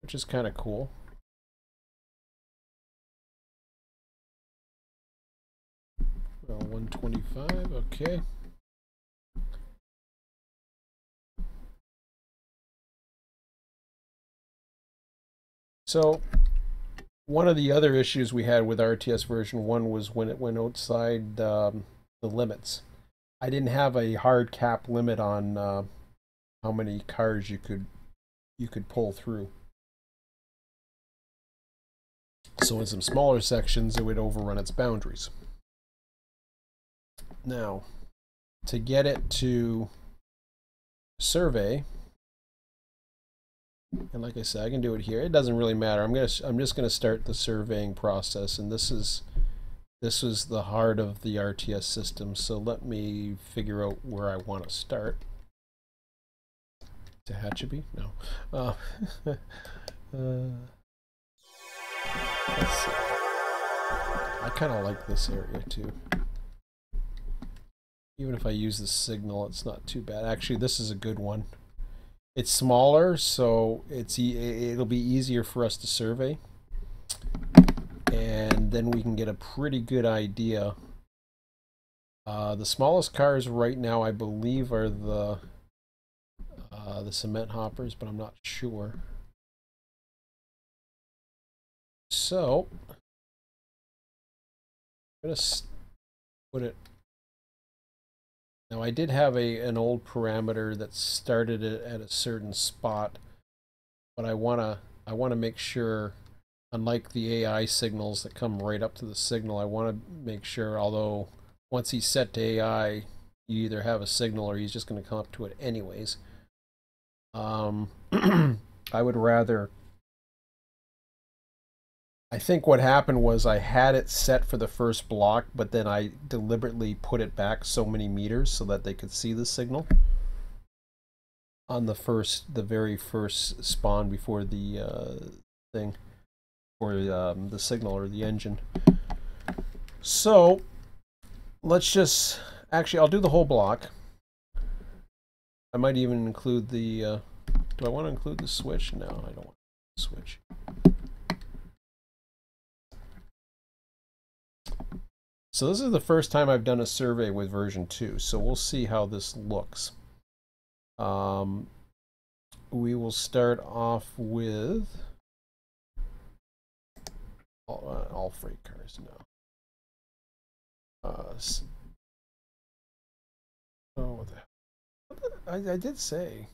which is kind of cool. Well, 125, okay. So one of the other issues we had with RTS version 1 was when it went outside the limits. I didn't have a hard cap limit on how many cars you could pull through. So in some smaller sections, it would overrun its boundaries. Now, to get it to survey, and like I said, I can do it here. It doesn't really matter. I'm just gonna start the surveying process, and this is the heart of the RTS system. So let me figure out where I want to start. Tehachapi? No. Let's see. I kind of like this area too. Even if I use the signal, it's not too bad. Actually, this is a good one. It's smaller, so it'll be easier for us to survey. And then we can get a pretty good idea. The smallest cars right now, I believe, are the cement hoppers, but I'm not sure. So I'm gonna put it. Now I did have an old parameter that started it at a certain spot, but I wanna make sure, unlike the AI signals that come right up to the signal, I want to make sure, although once he's set to AI, you either have a signal or he's just going to come up to it anyways. I would rather. I think what happened was I had it set for the first block, but then I deliberately put it back so many meters so that they could see the signal on the very first spawn before the thing, or the signal or the engine. So let's just, actually, I'll do the whole block. I might even include the, do I want to include the switch? No, I don't want the switch. So this is the first time I've done a survey with version 2, so we'll see how this looks. We will start off with all freight cars now. Oh, what the hell? I did say.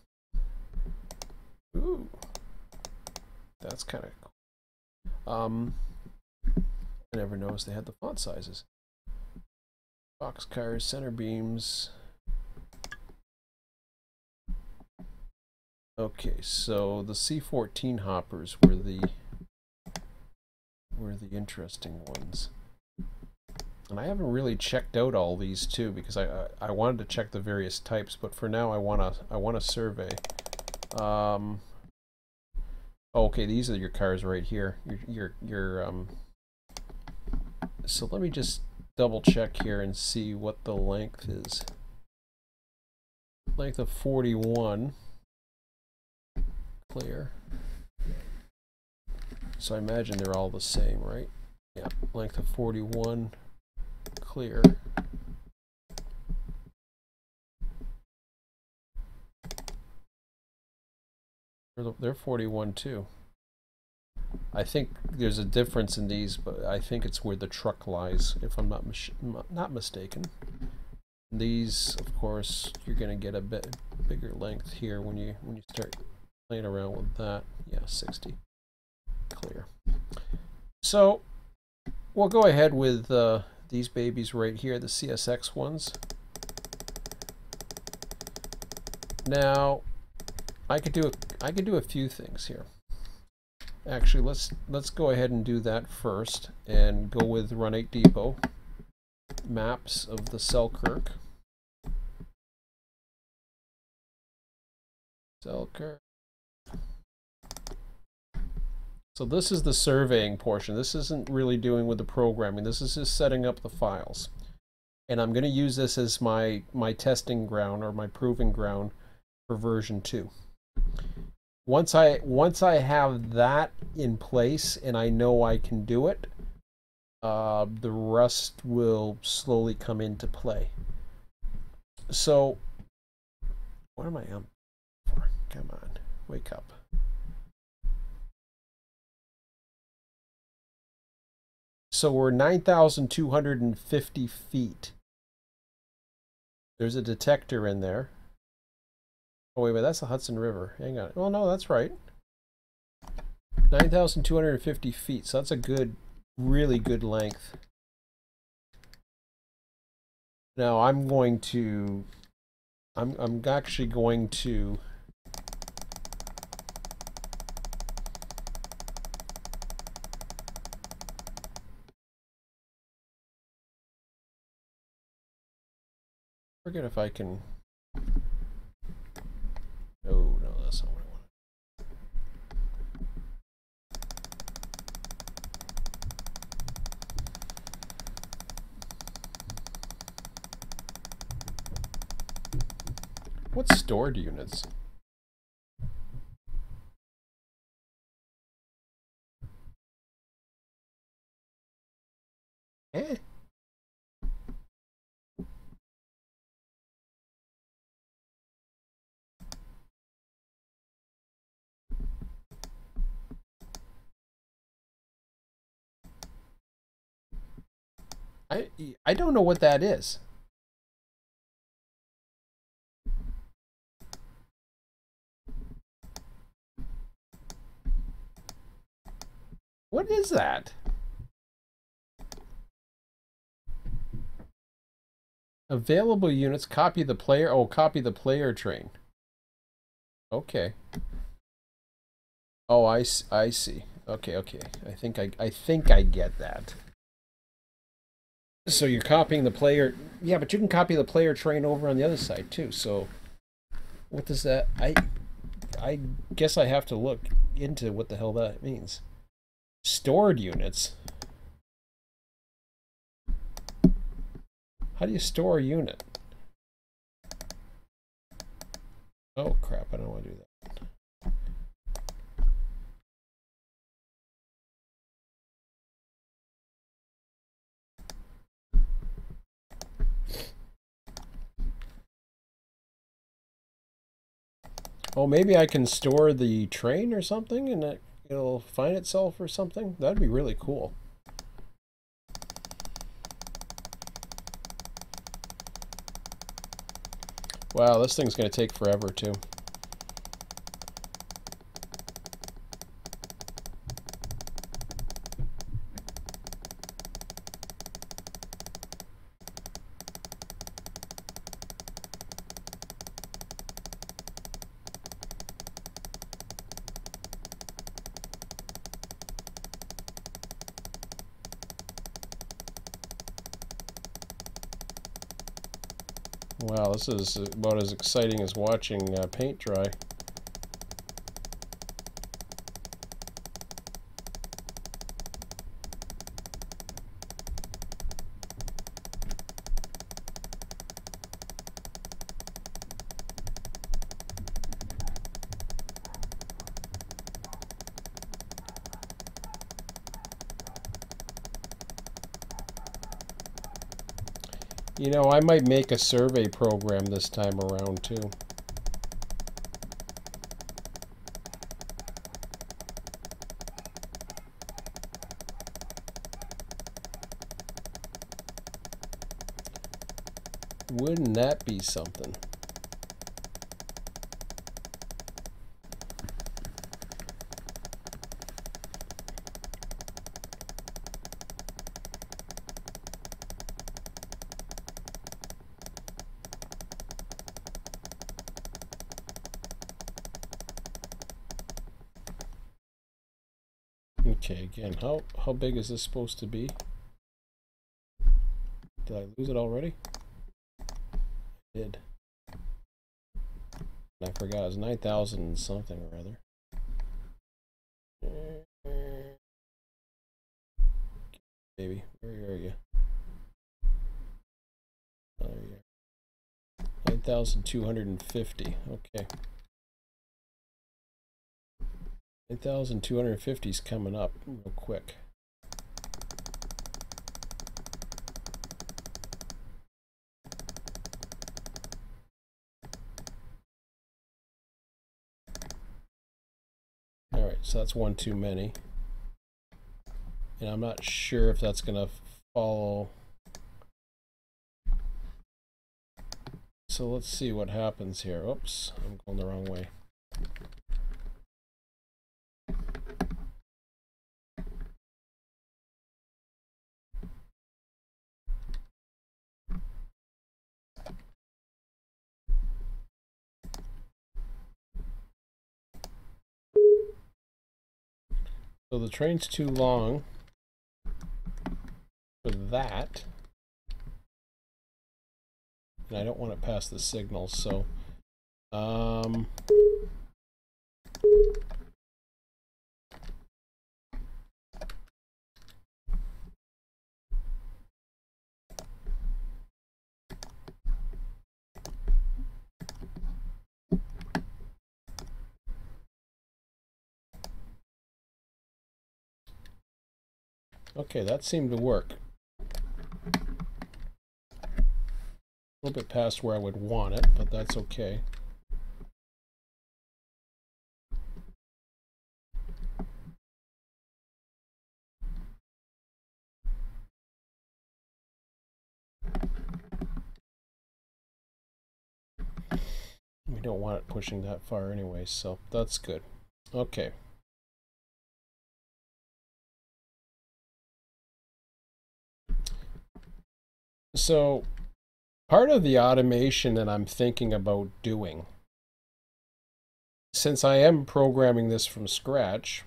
Ooh, that's kind of cool. I never noticed they had the font sizes. Box cars, center beams. Okay, so the C14 hoppers were the interesting ones. And I haven't really checked out all these too, because I wanted to check the various types, but for now I want to survey. Okay, these are your cars right here. So let me just double check here and see what the length is. Length of 41. Clear. So I imagine they're all the same, right? Yeah, length of 41. Clear. They're 41 too. I think there's a difference in these, but I think it's where the truck lies, if I'm not mistaken. These, of course, you're going to get a bit bigger length here when you start playing around with that. Yeah, 60. Clear. So we'll go ahead with these babies right here, the CSX ones. Now, I could do a few things here. Actually, let's go ahead and do that first and go with Run8 Depot maps of the Selkirk. Selkirk. So this is the surveying portion. This isn't really doing with the programming. This is just setting up the files. And I'm going to use this as my testing ground or my proving ground for version 2. Once I have that in place and I know I can do it, the rest will slowly come into play. So, what am I on for? Come on, wake up. So we're 9,250 feet. There's a detector in there. Oh, wait, that's the Hudson River. Hang on. Well, no, that's right. 9,250 feet. So that's a good, really good length. Now I'm actually going to forget if I can. Oh, no, that's not what I want. What's stored units? Eh? I don't know what that is. What is that? Available units, copy the player. Oh, copy the player train. Okay. Oh, I see. Okay. I think I get that. So you're copying the player. Yeah, but you can copy the player train over on the other side too. So what does that? I guess I have to look into what the hell that means. Stored units. How do you store a unit? Oh crap, I don't want to do that. Oh, maybe I can store the train or something and it'll find itself or something? That'd be really cool. Wow, this thing's going to take forever too. Wow, this is about as exciting as watching paint dry. You know, I might make a survey program this time around too. Wouldn't that be something? Okay, again, how big is this supposed to be? Did I lose it already? I did. I forgot, it was 9,000 something or other. Baby, where are you? Oh, there you are. 9,250, okay. 9,250 is coming up real quick. Alright, so that's one too many. And I'm not sure if that's going to follow. So let's see what happens here. Oops, I'm going the wrong way. So the train's too long for that. And I don't want to pass the signal, so okay, that seemed to work. A little bit past where I would want it, but that's okay. We don't want it pushing that far anyway, so that's good. Okay. So part of the automation that I'm thinking about doing, since I am programming this from scratch,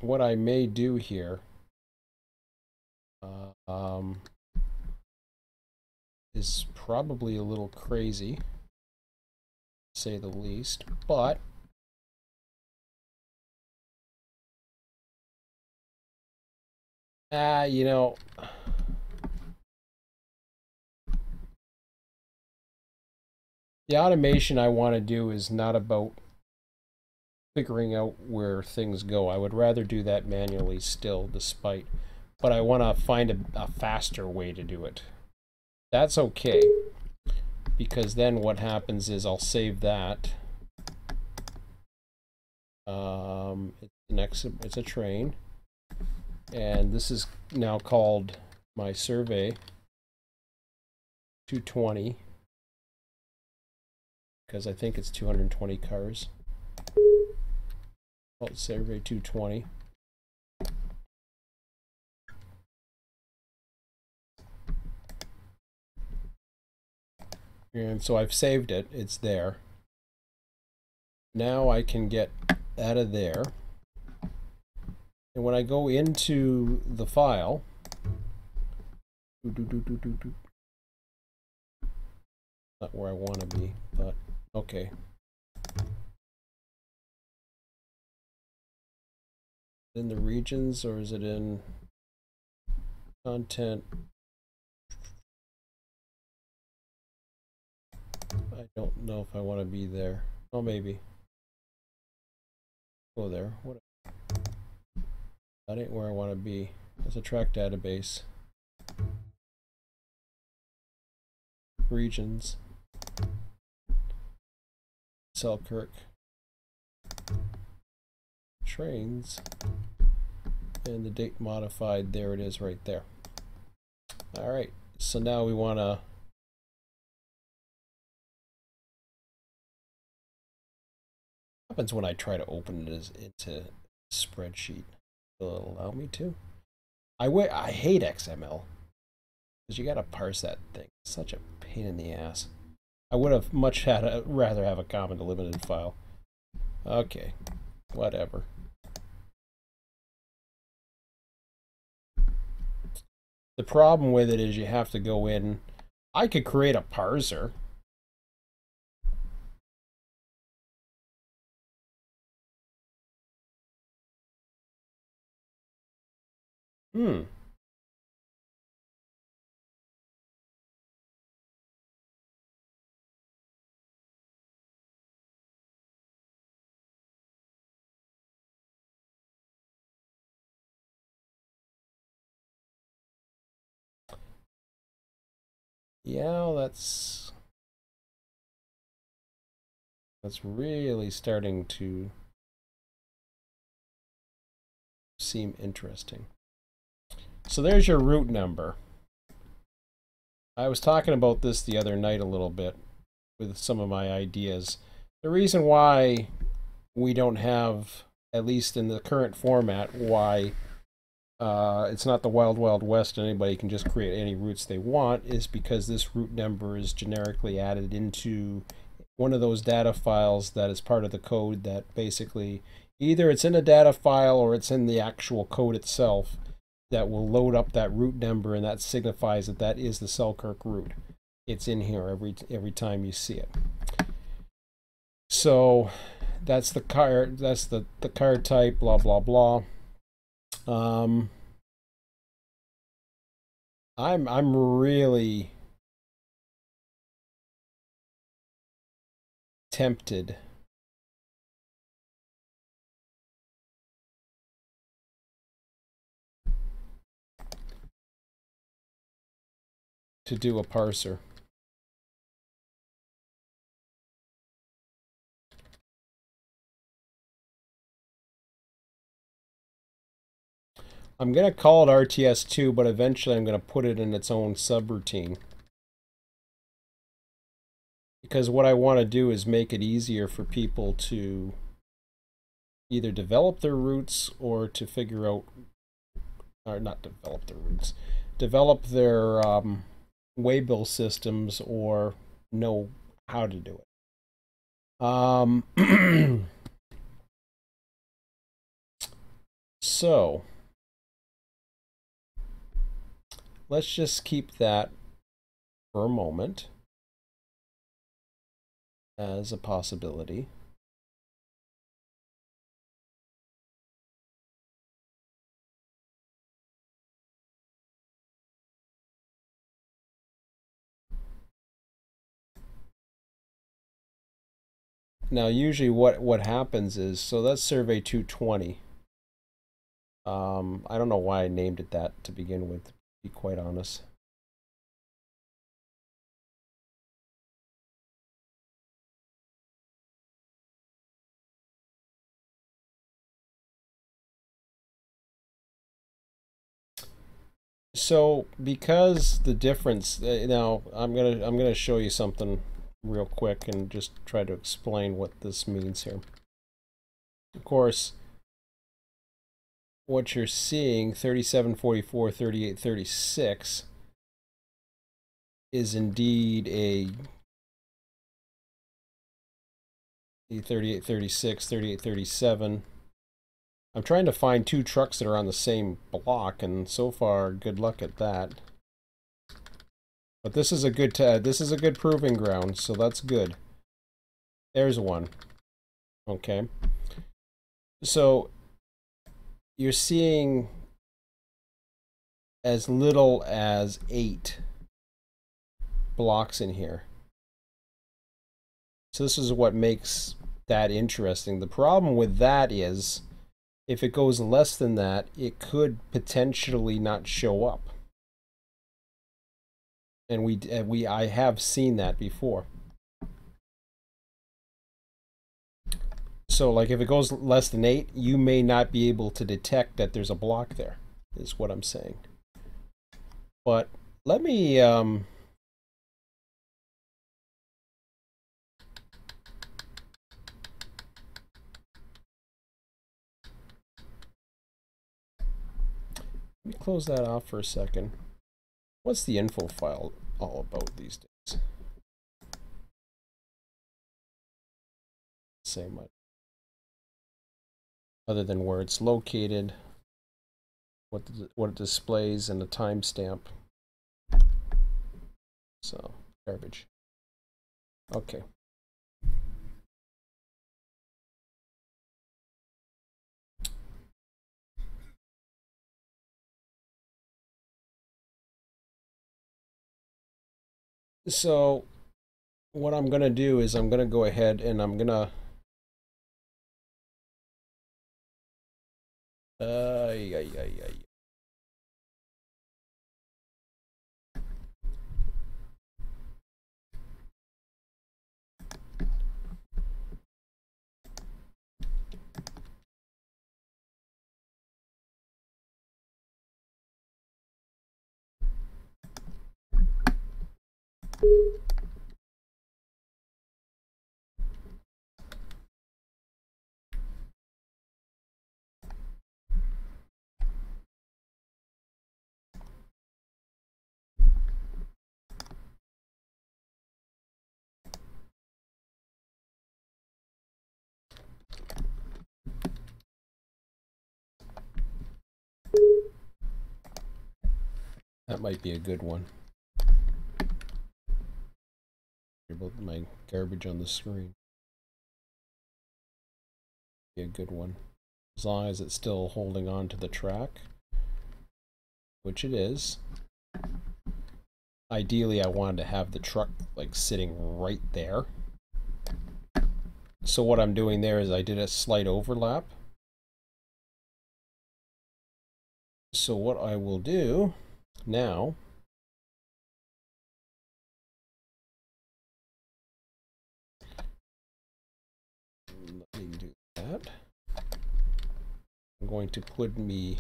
what I may do here is probably a little crazy, to say the least, but you know, the automation I want to do is not about figuring out where things go. I would rather do that manually still, despite, but I want to find a faster way to do it. That's okay. because then what happens is I'll save that. It's a train, and this is now called my survey 220 because I think it's 220 cars. Called survey 220. And so I've saved it. It's there. Now I can get out of there. And when I go into the file, not where I want to be, but okay. In the regions, or is it in content? I don't know if I want to be there. Oh, maybe. Go there. What? That ain't where I want to be. It's a track database. Regions. Selkirk. Trains. And the date modified. There it is right there. All right. So now we want to happens when I try to open it into a spreadsheet. Will it allow me to? I hate XML because you got to parse that thing. It's such a pain in the ass. I would have rather have a common delimited file. Okay, whatever. The problem with it is you have to go in. I could create a parser. Yeah, that's really starting to seem interesting. So there's your route number. I was talking about this the other night a little bit with some of my ideas. The reason why we don't have, at least in the current format, why it's not the Wild Wild West and anybody can just create any routes they want, is because this route number is generically added into one of those data files that is part of the code that basically either it's in a data file or it's in the actual code itself that will load up that route number, and that signifies that that is the Selkirk route. It's in here every time you see it. So that's the car, that's the car type, blah blah blah. I'm really tempted to do a parser. I'm going to call it RTS2, but eventually I'm going to put it in its own subroutine. Because what I want to do is make it easier for people to either develop their routes or to figure out, or not develop their routes, develop their waybill systems or know how to do it. So let's just keep that for a moment as a possibility. Now, usually what happens is, so that's survey 220. I don't know why I named it that to begin with, to be quite honest. So because the difference now, I'm gonna show you something real quick and just try to explain what this means here. Of course, what you're seeing, 3744, 3836, is indeed a 3836, 3837. I'm trying to find two trucks that are on the same block, and so far, good luck at that. But this is a good proving ground, so that's good. There's one. Okay. So you're seeing as little as 8 blocks in here. So this is what makes that interesting. The problem with that is if it goes less than that, it could potentially not show up. And I have seen that before. So like if it goes less than 8, you may not be able to detect that there's a block there, is what I'm saying. But let me close that off for a second. What's the info file all about these days? Say much. Other than where it's located, what it displays, and the timestamp. So, garbage. Okay. So, what I'm going to do is I'm going to go ahead and I'm going to that might be a good one. About my garbage on the screen. Be a good one. As long as it's still holding on to the track, which it is. Ideally, I wanted to have the truck like sitting right there. So what I'm doing there is I did a slight overlap. So what I will do now let me do that. I'm going to put me,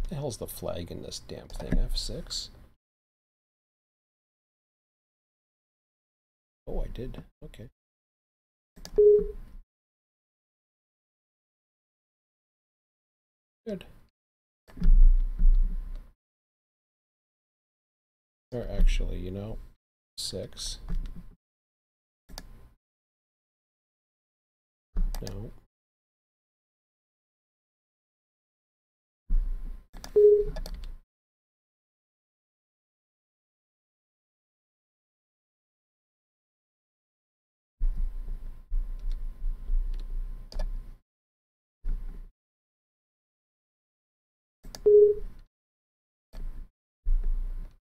what the hell's the flag in this damn thing? F6. Oh, I did. Okay. Good. Or actually, you know, 6. No.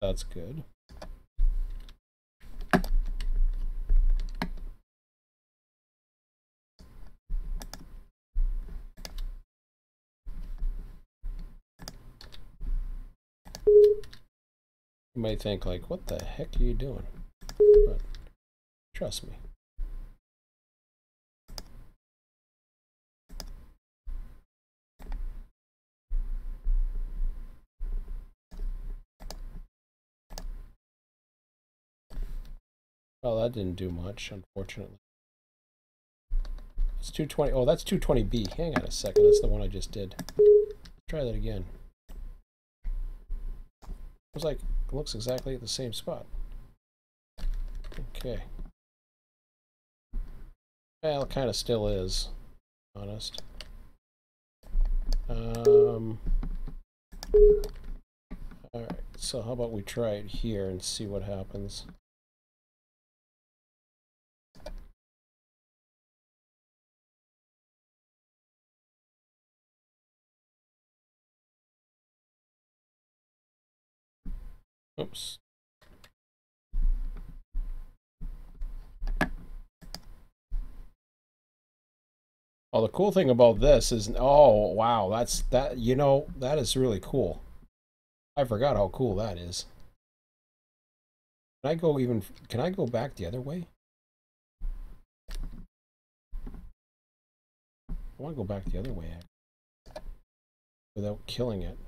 That's good. You might think like, what the heck are you doing? But trust me. Well, that didn't do much, unfortunately. It's 220. Oh, that's 220B. Hang on a second. That's the one I just did. Try that again. It looks exactly at the same spot. Okay. Well, it kind of still is, honest. All right. So how about we try it here and see what happens. Oops. Oh, the cool thing about this is, oh wow, that is really cool. I forgot how cool that is. Can I go back the other way? I want to go back the other way without killing it.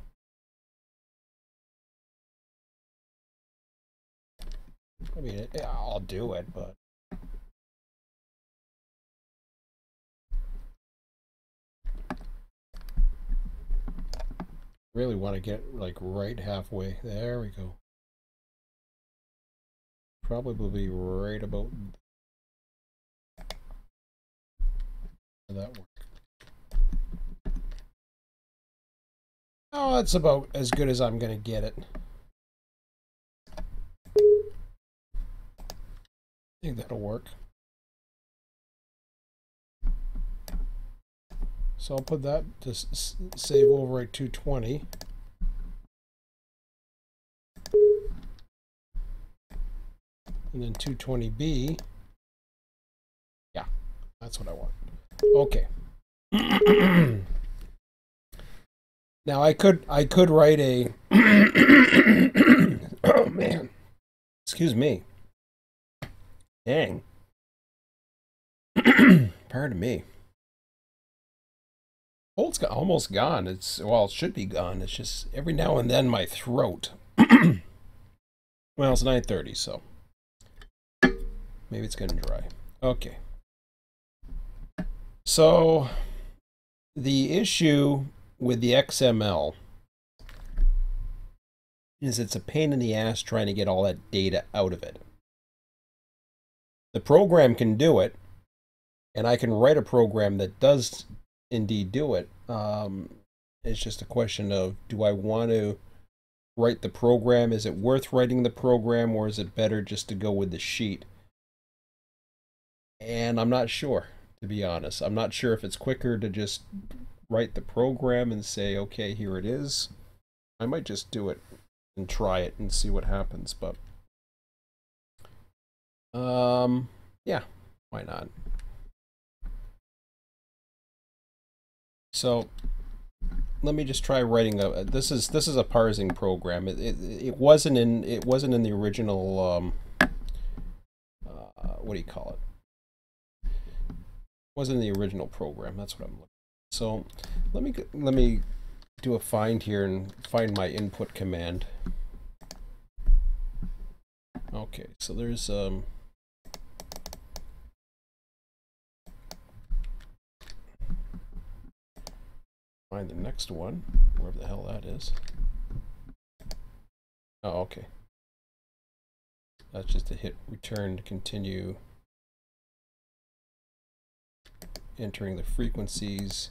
I mean, I'll do it, but really want to get like right halfway. There we go. Probably right about that work. Oh, that's about as good as I'm gonna get it. I think that'll work. So I'll put that to save over at 220. And then 220B. Yeah, that's what I want. Okay. Now I could write a oh man. Excuse me. Dang. Pardon me. Oh, it's almost gone. It should be gone. It's just every now and then my throat. Well, it's 9:30, so maybe it's getting dry. Okay. So the issue with the XML is it's a pain in the ass trying to get all that data out of it. The program can do it, and I can write a program that does indeed do it. It's just a question of, do I want to write the program? Is it worth writing the program, or is it better just to go with the sheet? And I'm not sure, to be honest. I'm not sure if it's quicker to just write the program and say, okay, here it is. I might just do it and try it and see what happens, but yeah, why not? So let me just try writing a. This is a parsing program. It wasn't in the original. What do you call it? Wasn't in the original program. That's what I'm looking. So let me do a find here and find my input command. Okay, so there's find the next one, wherever the hell that is. Oh, okay. That's just a hit return to continue entering the frequencies.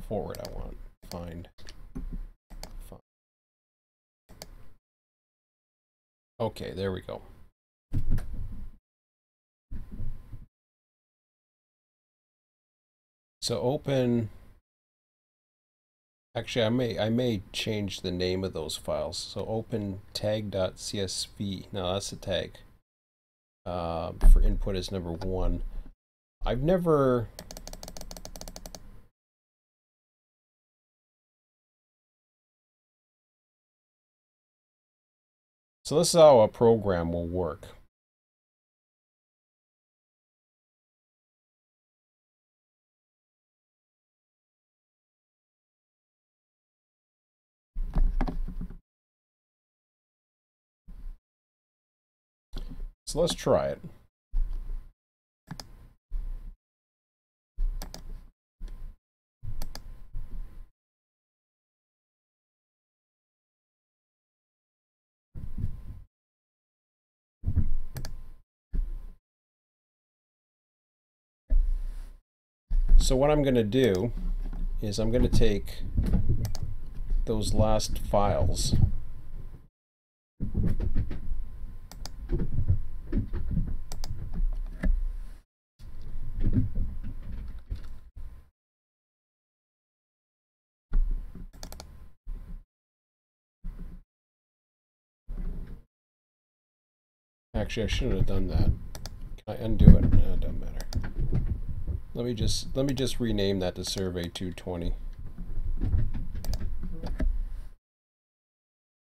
Forward I want. Find. Okay, there we go. So open. Actually, I may change the name of those files. So open tag.csv. No, that's a tag. For input is number 1. I've never. So this is how a program will work. So let's try it. So what I'm going to do is I'm going to take those last files. Actually, I shouldn't have done that. Can I undo it? No, it doesn't matter. Let me just rename that to Survey 220.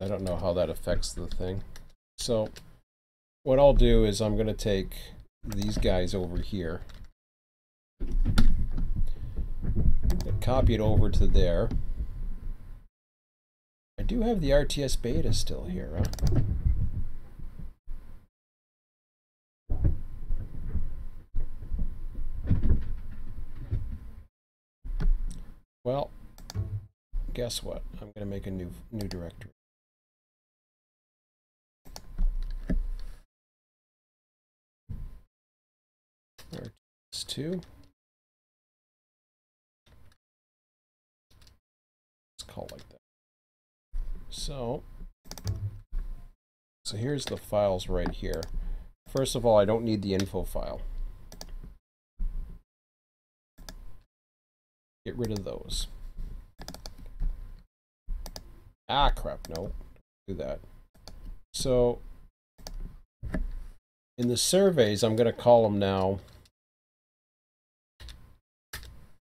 I don't know how that affects the thing. So what I'll do is I'm going to take these guys over here, copy it over to there. I do have the RTS beta still here, huh? Well, guess what? I'm going to make a new directory. RTS2. Let's call it like that. So here's the files right here. First of all, I don't need the info file. Get rid of those. Ah, crap, no. Do that. So in the surveys, I'm going to call them now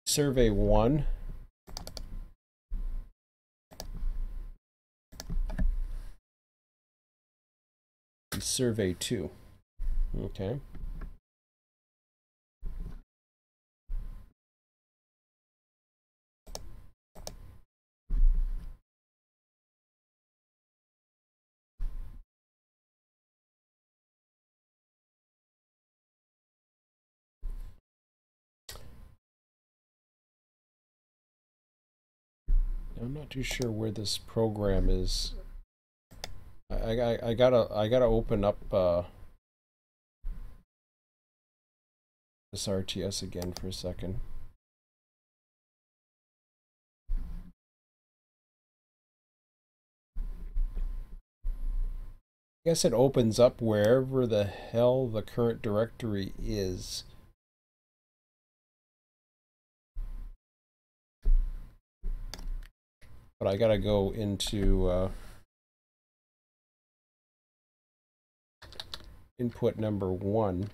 Survey 1. And Survey 2. Okay. I'm not too sure where this program is. I gotta open up this RTS again for a second. I guess it opens up wherever the hell the current directory is. But I gotta go into input number 1.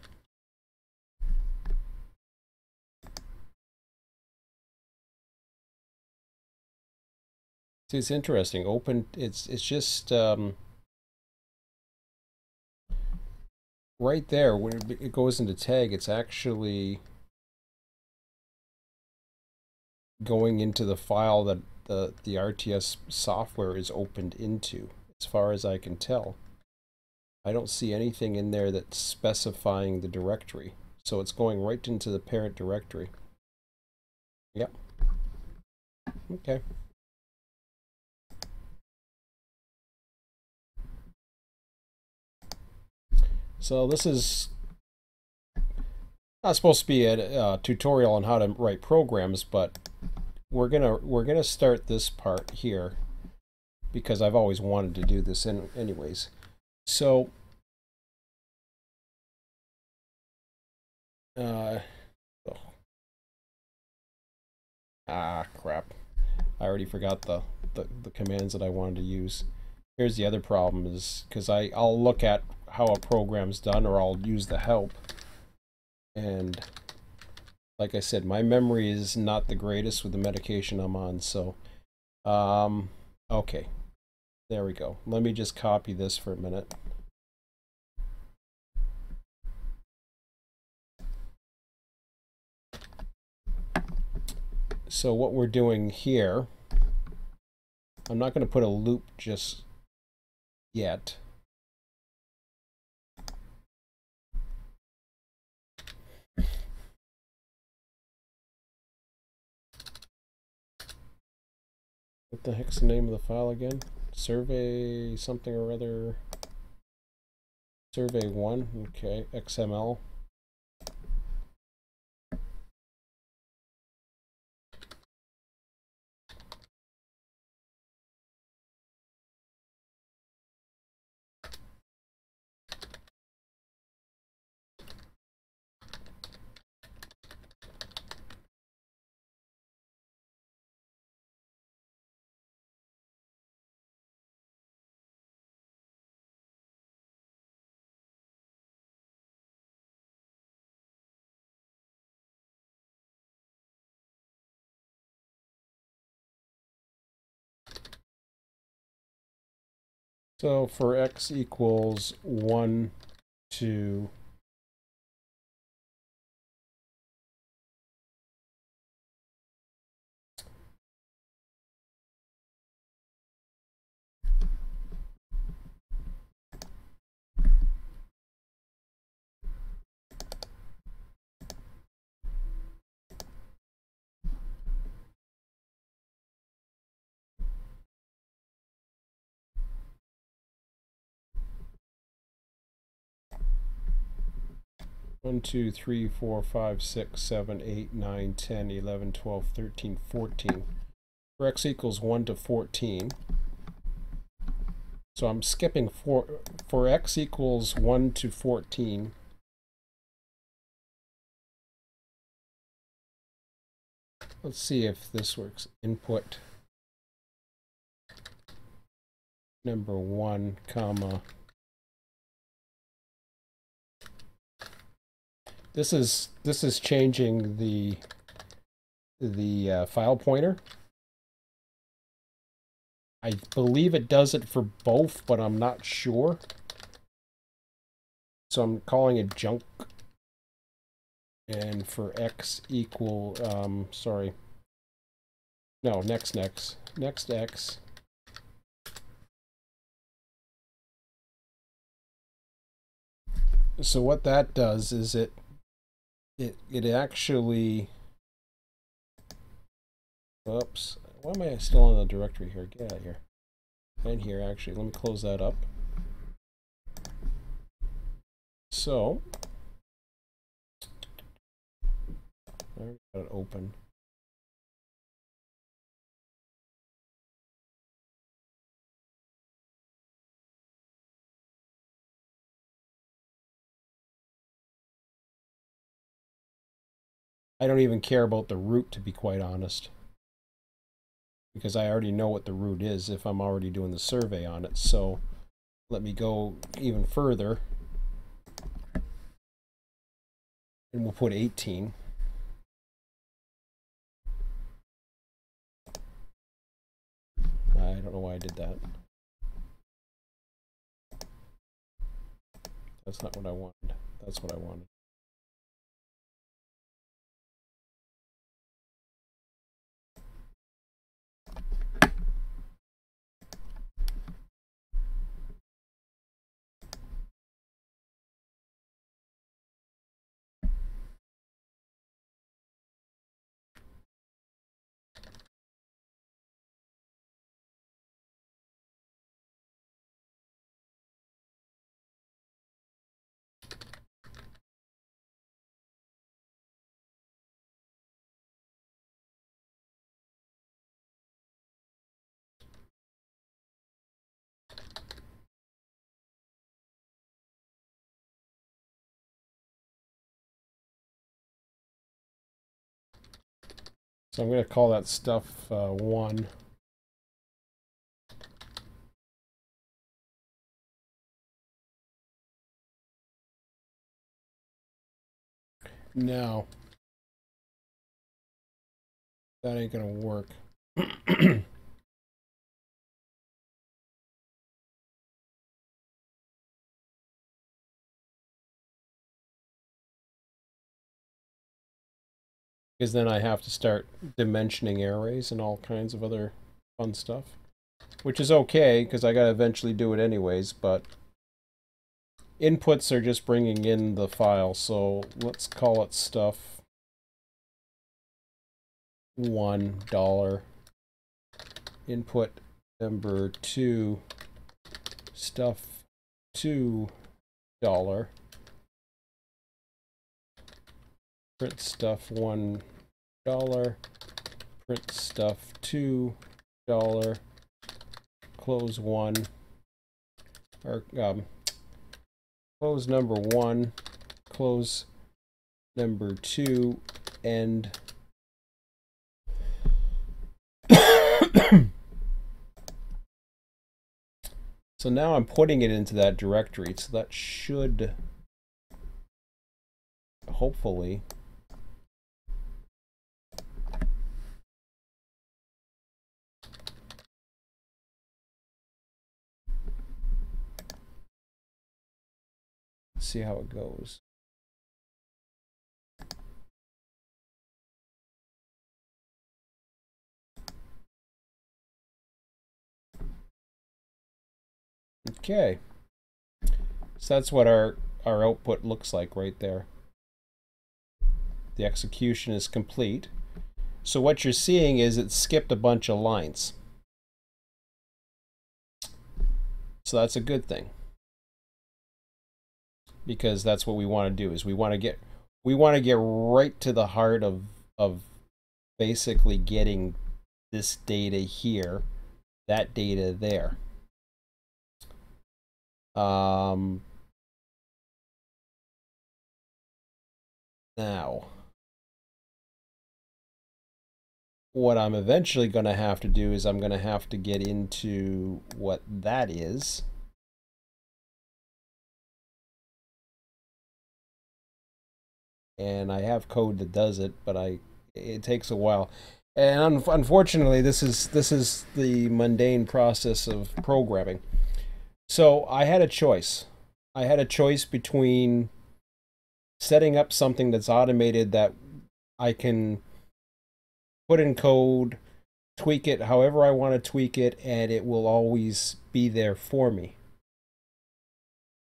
See, it's interesting. Open. It's just right there when it goes into tag. It's actually going into the file that the RTS software is opened into, as far as I can tell. I don't see anything in there that's specifying the directory. So it's going right into the parent directory. Yep. Okay. So this is not supposed to be a tutorial on how to write programs, but we're gonna start this part here because I've always wanted to do this anyways. So crap. I already forgot the commands that I wanted to use. Here's the other problem is because I'll look at how a program's done, or I'll use the help. And like I said, my memory is not the greatest with the medication I'm on, so okay. There we go. Let me just copy this for a minute. So what we're doing here, I'm not going to put a loop just yet. What the heck's the name of the file again? Survey something or other. Survey 1, okay, XML. So for x equals 1 to 1, 2, 3, 4, 5, 6, 7, 8, 9, 10, 11, 12, 13, 14. For x equals 1 to 14. So I'm skipping for x equals 1 to 14. Let's see if this works. Input number 1, comma. This is changing the file pointer. I believe it does it for both, but I'm not sure. So I'm calling it junk. And for x equal, sorry. No, next x. So what that does is it actually, oops, why am I still in the directory here? Get out of here. And here, actually, let me close that up. So, I already got it open. I don't even care about the root, to be quite honest, because I already know what the root is if I'm already doing the survey on it. So let me go even further, and we'll put 18. I don't know why I did that. That's not what I wanted. That's what I wanted. So I'm going to call that stuff 1. Now, that ain't going to work. Because then I have to start dimensioning arrays and all kinds of other fun stuff. Which is okay, because I gotta eventually do it anyways, but inputs are just bringing in the file, so let's call it stuff $1. input number 2, stuff $2, print stuff $1, print stuff $2, close 1, or close number 1, close number 2, end. So now I'm putting it into that directory, so that should hopefully see how it goes. Okay, so that's what our output looks like right there. The execution is complete. So what you're seeing is it skipped a bunch of lines. So that's a good thing, because that's what we want to do. Is we want to get right to the heart of basically getting this data here, that data there. Now, what I'm eventually going to have to do is I'm going to have to get into what that is. And I have code that does it, but it takes a while. And unfortunately, this is the mundane process of programming. So I had a choice. I had a choice between setting up something that's automated that I can put in code, tweak it however I want to tweak it, and it will always be there for me.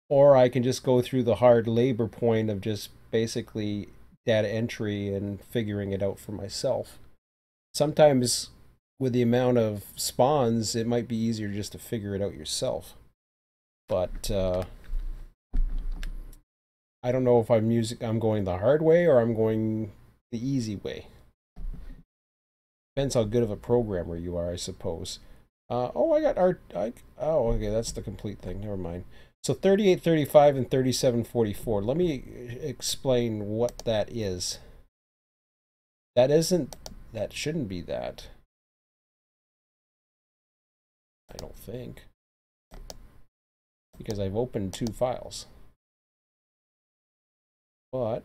Or I can just go through the hard labor point of just basically data entry and figuring it out for myself. Sometimes with the amount of spawns, it might be easier just to figure it out yourself. But I don't know if I'm going the hard way or I'm going the easy way. Depends how good of a programmer you are, I suppose. Oh, I got art. Oh, okay, that's the complete thing. Never mind. So 3835 and 3744. Let me explain what that is. That shouldn't be that. I don't think. Because I've opened 2 files. But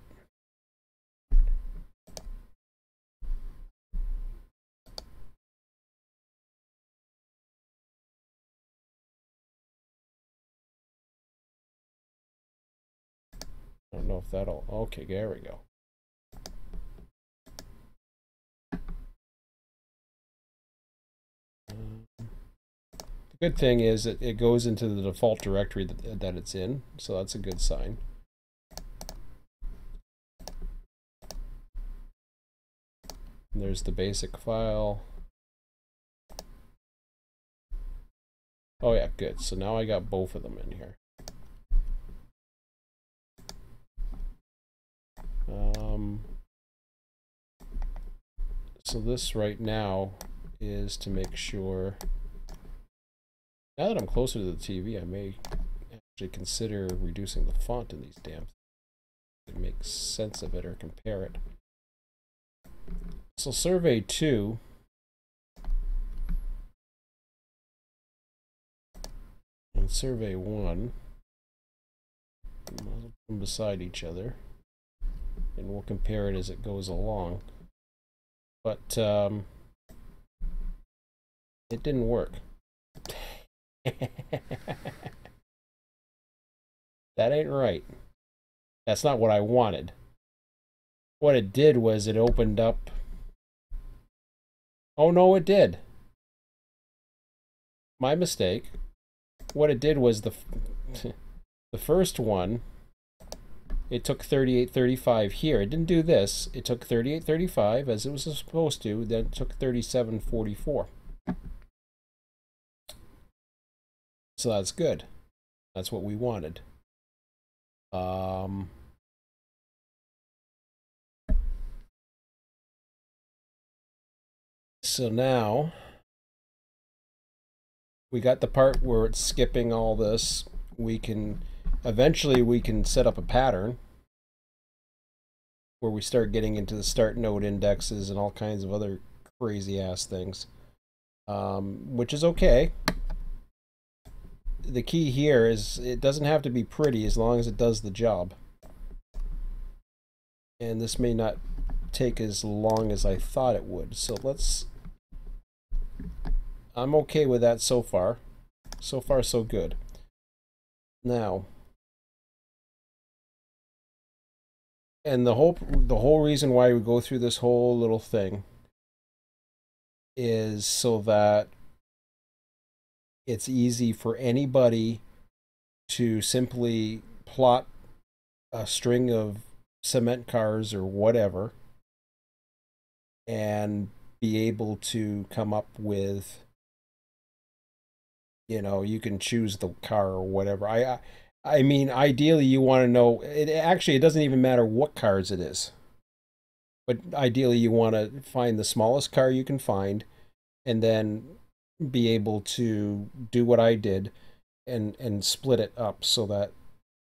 I don't know if that'll, okay, there we go. The good thing is it goes into the default directory that it's in, so that's a good sign. And there's the basic file. Oh yeah, good. So now I got both of them in here. So this right now is to make sure. Now that I'm closer to the TV, I may actually consider reducing the font in these damn things to make sense of it or compare it. So survey 2 and survey 1, put them beside each other, and we'll compare it as it goes along. But it didn't work. That ain't right. That's not what I wanted. What it did was it opened up. Oh no, it did. My mistake. What it did was the first one, it took 3835 here. It didn't do this. It took 3835 as it was supposed to, then it took 3744. So that's good. That's what we wanted. So now we got the part where it's skipping all this. We can eventually we can set up a pattern where we start getting into the start node indexes and all kinds of other crazy ass things, which is okay. The key here is it doesn't have to be pretty as long as it does the job. And this may not take as long as I thought it would. So I'm okay with that so far. So far, so good. Now, and the whole reason why we go through this whole little thing is so that it's easy for anybody to simply plot a string of cement cars or whatever and be able to come up with, you can choose the car or whatever. I mean, ideally you want to know, it doesn't even matter what cars it is, but ideally you want to find the smallest car you can find and then be able to do what I did and split it up so that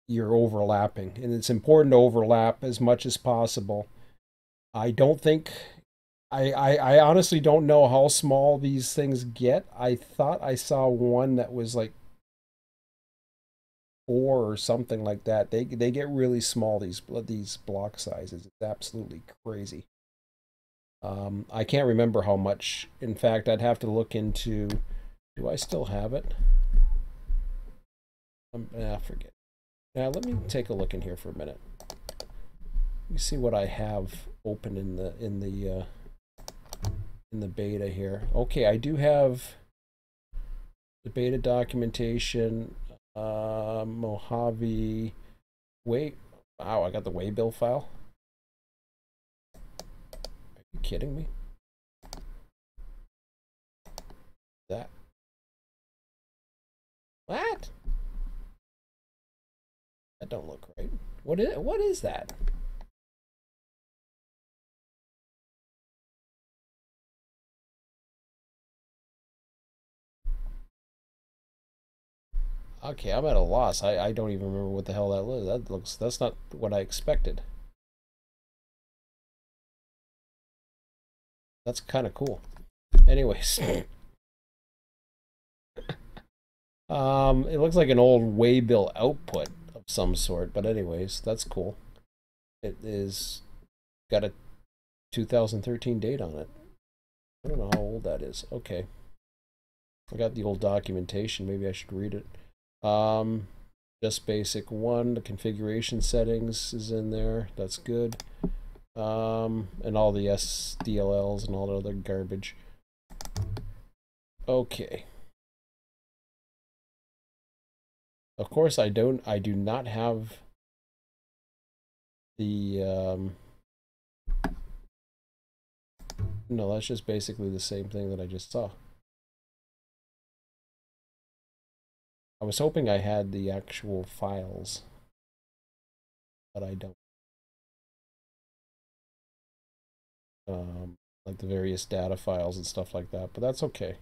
you're overlapping. And it's important to overlap as much as possible. I don't think I honestly don't know how small these things get. I thought I saw one that was like 4 or something like that. They get really small, these block sizes. It's absolutely crazy. I can't remember how much. In fact, I'd have to look into. Do I still have it? Forget. Now let me take a look in here for a minute. Let me see what I have open in the beta here. Okay, I do have the beta documentation. Mojave. Wait. Wow, I got the waybill file. Are you kidding me? That. What? That don't look right. What is that? Okay, I'm at a loss. I don't even remember what the hell that was. That's not what I expected. That's kind of cool. Anyways. It looks like an old waybill output of some sort, but anyways, that's cool. It is got a 2013 date on it. I don't know how old that is. Okay. I got the old documentation. Maybe I should read it. Just basic 1. The configuration settings is in there. That's good. And all the SDLLs and all the other garbage. Okay. Of course, I do not have the no, that's just basically the same thing that I just saw. I was hoping I had the actual files, but I don't. Like the various data files and stuff like that, but that's okay.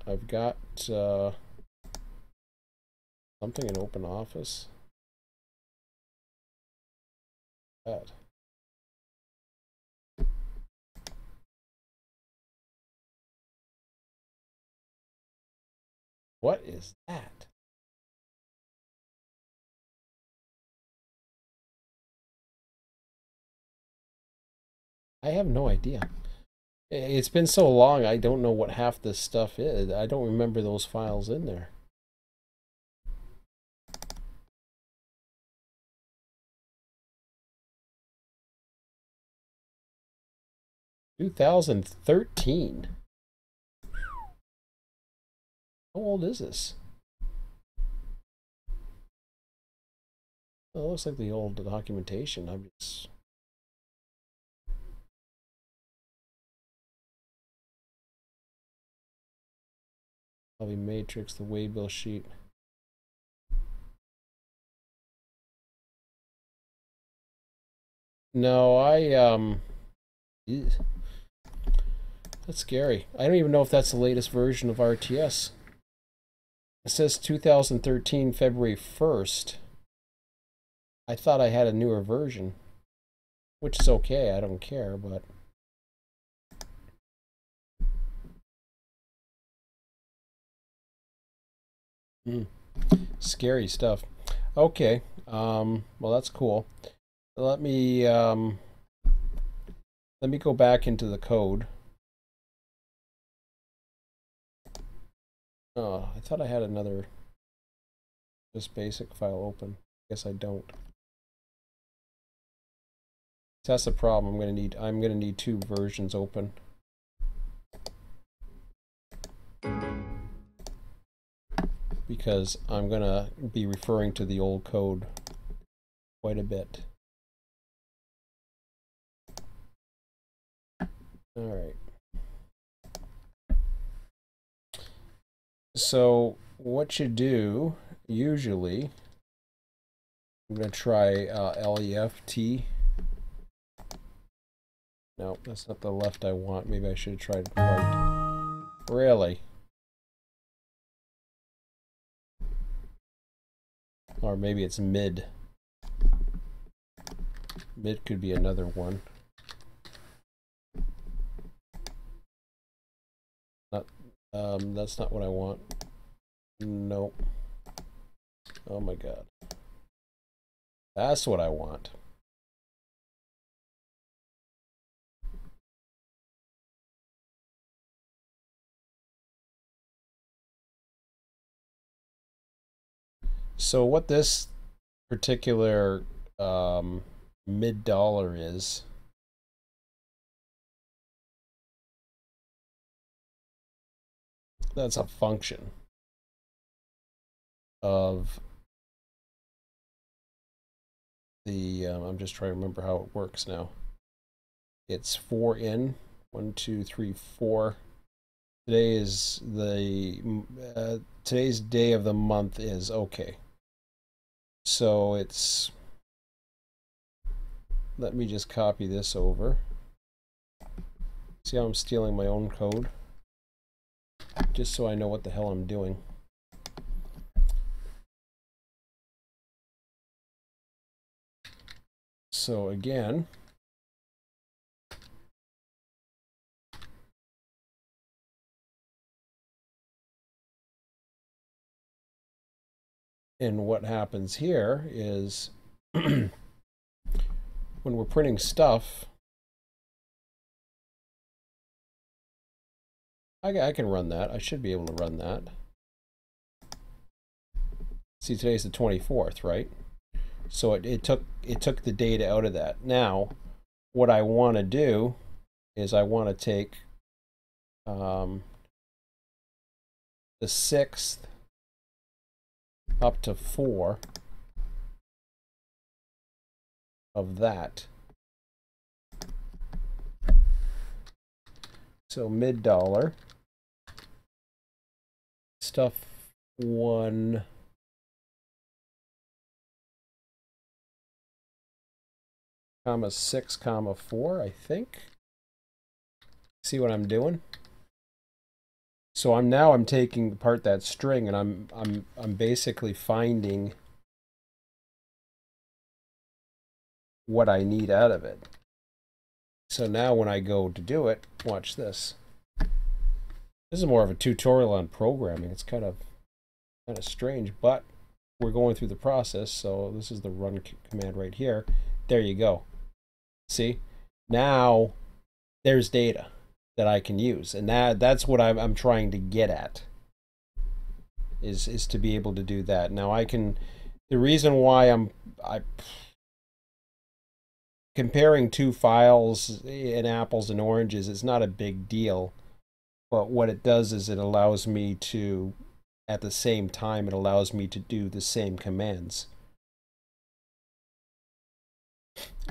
I've got something in Open Office. That. What is that? I have no idea. It's been so long, I don't know what half this stuff is. I don't remember those files in there. "2013." How old is this? Oh, it looks like the old documentation. I'm just. Probably matrix, the waybill sheet. No, that's scary. I don't even know if that's the latest version of RTS. It says 2013 February 1st. I thought I had a newer version, which is okay. I don't care, but scary stuff. Okay, well that's cool. Let me go back into the code. Oh, I thought I had another just basic file open. Guess I don't. So that's the problem. I'm gonna need two versions open. Because I'm gonna be referring to the old code quite a bit. All right. So what you do usually, I'm gonna try LEFT. No, that's not the left I want. Maybe I should have tried right. Really? Or maybe it's mid. Mid could be another one. That's not what I want. Nope. Oh my god. That's what I want. So what this particular mid dollar is, that's a function of the I'm just trying to remember how it works now. It's 4 in 1 2 3 4. Today is the today's day of the month is okay. So it's, let me just copy this over. See how I'm stealing my own code? Just so I know what the hell I'm doing. So again, and what happens here is when we're printing stuff, I can run that. I should be able to run that. See, today's the 24th, right? So it took the data out of that. Now, what I want to do is I want to take the 6th up to 4 of that. So mid dollar stuff 1 comma 6 comma 4, I think. See what I'm doing? So I'm taking apart that string and I'm basically finding what I need out of it. So now when I go to do it, watch this. This is more of a tutorial on programming. It's kind of strange, but we're going through the process. So this is the run command right here. There you go. See? Now there's data that I can use, and that's what I'm trying to get at, is to be able to do that. Now I can, the reason why I'm comparing two files in apples and oranges, it's not a big deal, but what it does is it allows me to, at the same time, it allows me to do the same commands,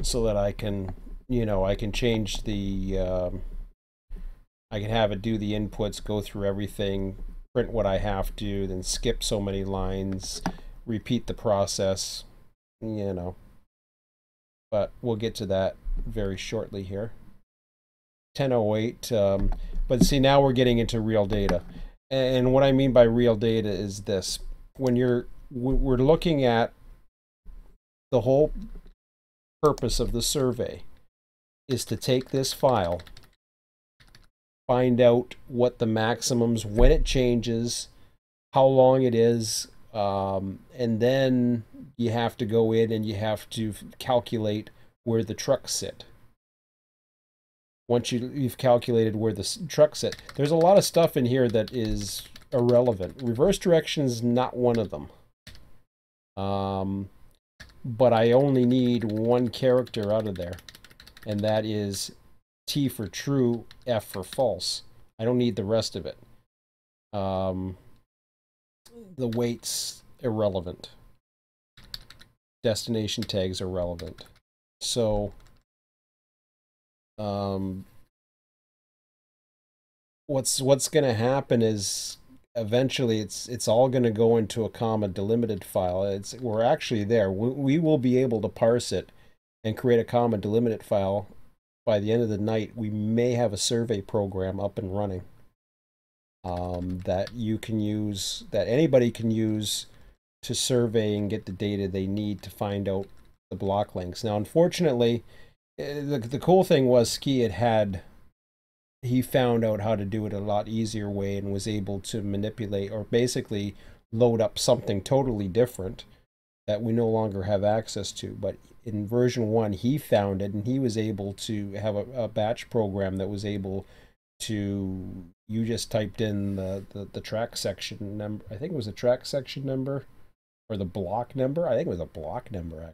so that I can, you know, I can change the I can have it do the inputs, go through everything, print what I have to, then skip so many lines, repeat the process, you know. But we'll get to that very shortly here. 10:08, but see, now we're getting into real data. And what I mean by real data is this. When we're looking at the whole purpose of the survey is to take this file, find out what the maximums, when it changes, how long it is, and then you have to go in and you have to calculate where the trucks sit. Once you've calculated where the trucks sit, there's a lot of stuff in here that is irrelevant. Reverse direction is not one of them. But I only need one character out of there, and that is T for true, F for false. I don't need the rest of it. The weight's irrelevant. Destination tags are relevant. So what's going to happen is eventually it's all going to go into a comma delimited file. We're actually there. We will be able to parse it and create a comma delimited file. By the end of the night, we may have a survey program up and running that you can use, that anybody can use to survey and get the data they need to find out the block lengths. Now, unfortunately, the cool thing was he found out how to do it a lot easier way and was able to manipulate or basically load up something totally different that we no longer have access to. But in version 1, he found it, and he was able to have a batch program that was able to, you just typed in the track section number. I think it was a track section number or the block number. I think it was a block number.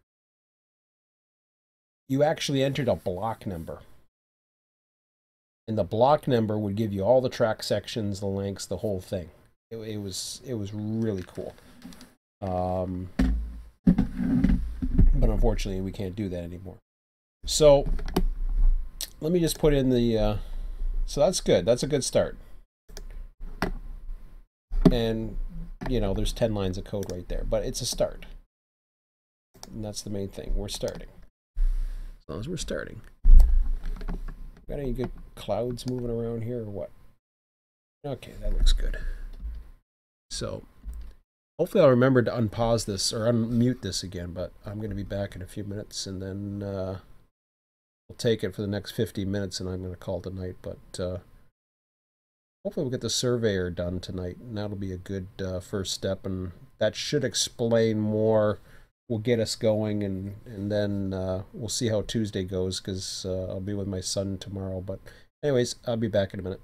You actually entered a block number. And the block number would give you all the track sections, the lengths, the whole thing. It was really cool. But unfortunately, we can't do that anymore. So let me just put in the. So that's good. That's a good start. And you know, there's 10 lines of code right there, but it's a start. And that's the main thing. We're starting. As long as we're starting. Got any good clouds moving around here or what? Okay, that looks good. So hopefully I'll remember to unpause this or unmute this again, but I'm going to be back in a few minutes, and then we'll take it for the next 50 minutes, and I'm going to call it a night. But hopefully we'll get the surveyor done tonight, and that'll be a good first step, and that should explain more. Will get us going, and then we'll see how Tuesday goes, because I'll be with my son tomorrow. But anyways, I'll be back in a minute.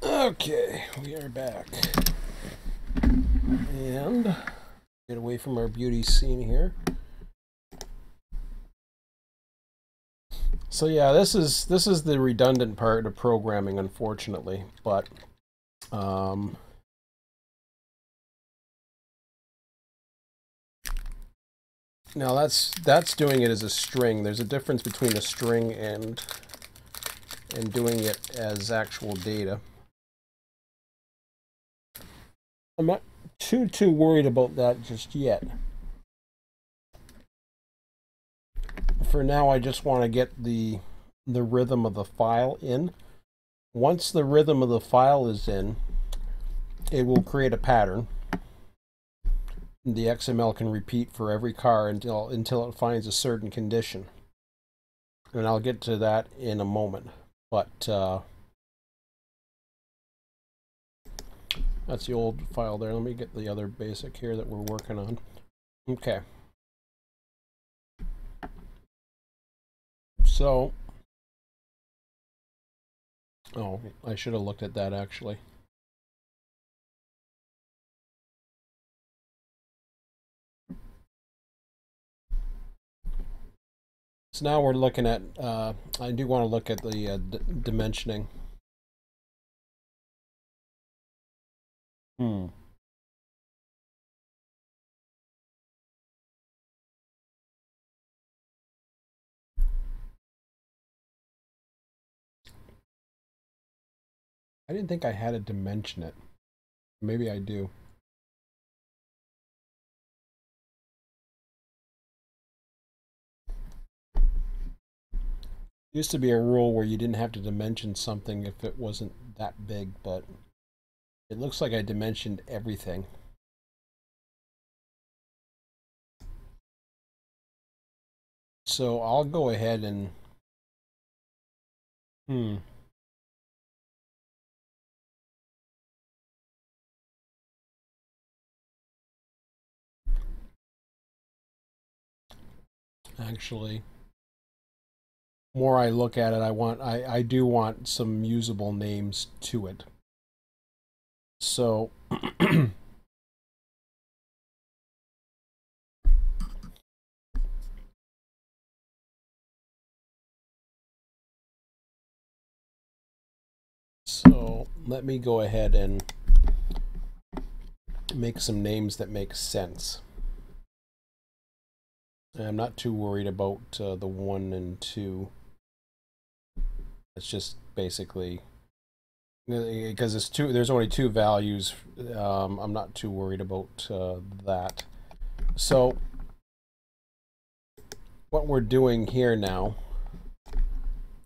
Okay, we are back. And get away from our beauty scene here. So yeah, this is the redundant part of programming, unfortunately, but now that's doing it as a string. There's a difference between a string and doing it as actual data. I'm not too worried about that just yet. For now, I just want to get the rhythm of the file in. Once the rhythm of the file is in, it will create a pattern. The XML can repeat for every car until it finds a certain condition. And I'll get to that in a moment. But that's the old file there. Let me get the other basic here that we're working on. Okay. So, oh, I should have looked at that actually. So now we're looking at, I do want to look at the dimensioning. I didn't think I had to dimension it. Maybe I do. Used to be a rule where you didn't have to dimension something if it wasn't that big, but it looks like I dimensioned everything. So I'll go ahead and actually, more I look at it, I do want some usable names to it. So so let me go ahead and make some names that make sense. I'm not too worried about the 1 and 2. It's just basically because it's there's only 2 values. I'm not too worried about that. So what we're doing here now,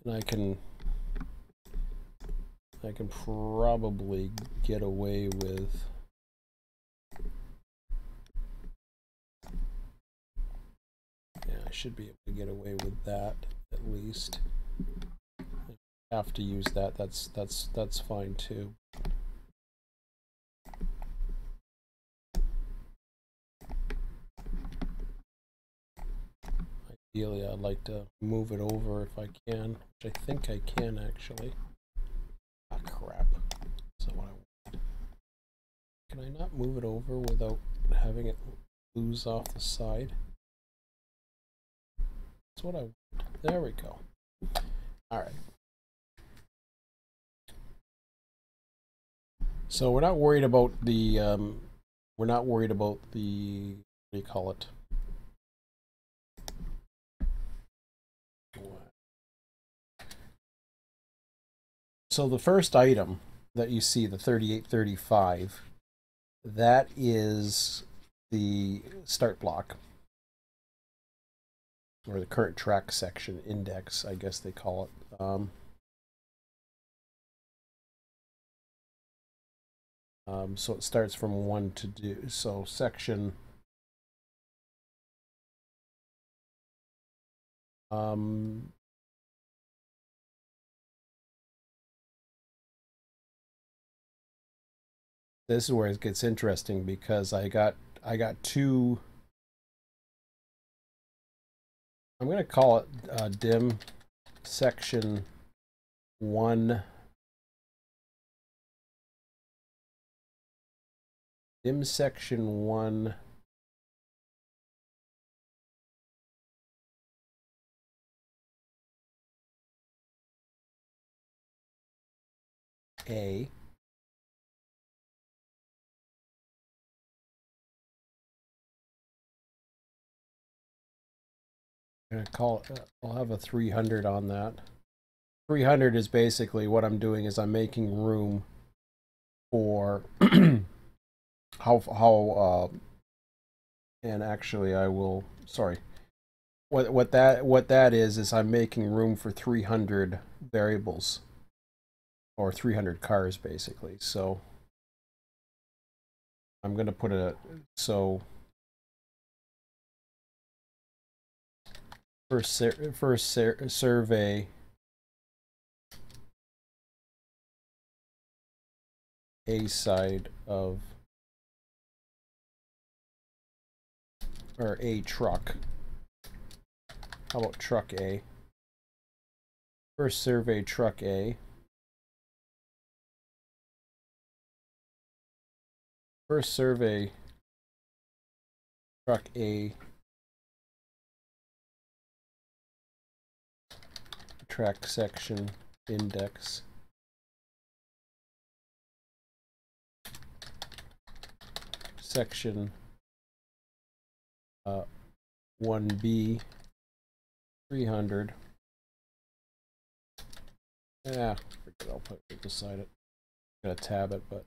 and I can probably get away with I should be able to get away with that at least. Have to use that. That's fine too. Ideally, I'd like to move it over if I can, which I think I can actually. Ah, crap. So what I want. Can I not move it over without having it lose off the side? That's what I want. There we go. All right. So we're not worried about the what do you call it? So the first item that you see, the 3835, that is the start block, or the current track section index, I guess they call it. So it starts from 1 to 2. So section this is where it gets interesting because I got 2. I'm going to call it dim section 1 dim section 1. A. I'm gonna call it, I'll have a 300 on that. 300 is basically what I'm doing is I'm making room for how and actually I will, sorry, what that is I'm making room for 300 variables or 300 cars basically. So I'm gonna put so first survey A side of, or a truck. How about truck A? First survey truck A. First survey truck A. Track section index. Section 1B 300. Yeah, forget, I'll put it beside it. I'm gonna tab it, but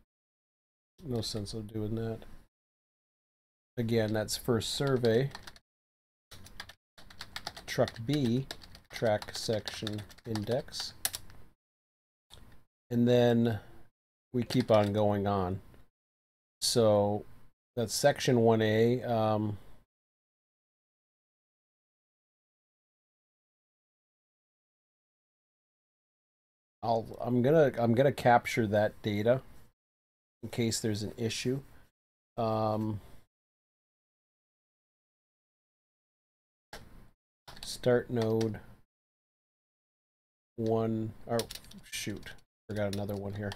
no sense of doing that. Again, that's first survey. Truck B, track section index. And then we keep on going on. So that's section 1A. I'm gonna capture that data in case there's an issue. Start node 1, or shoot, forgot another one here.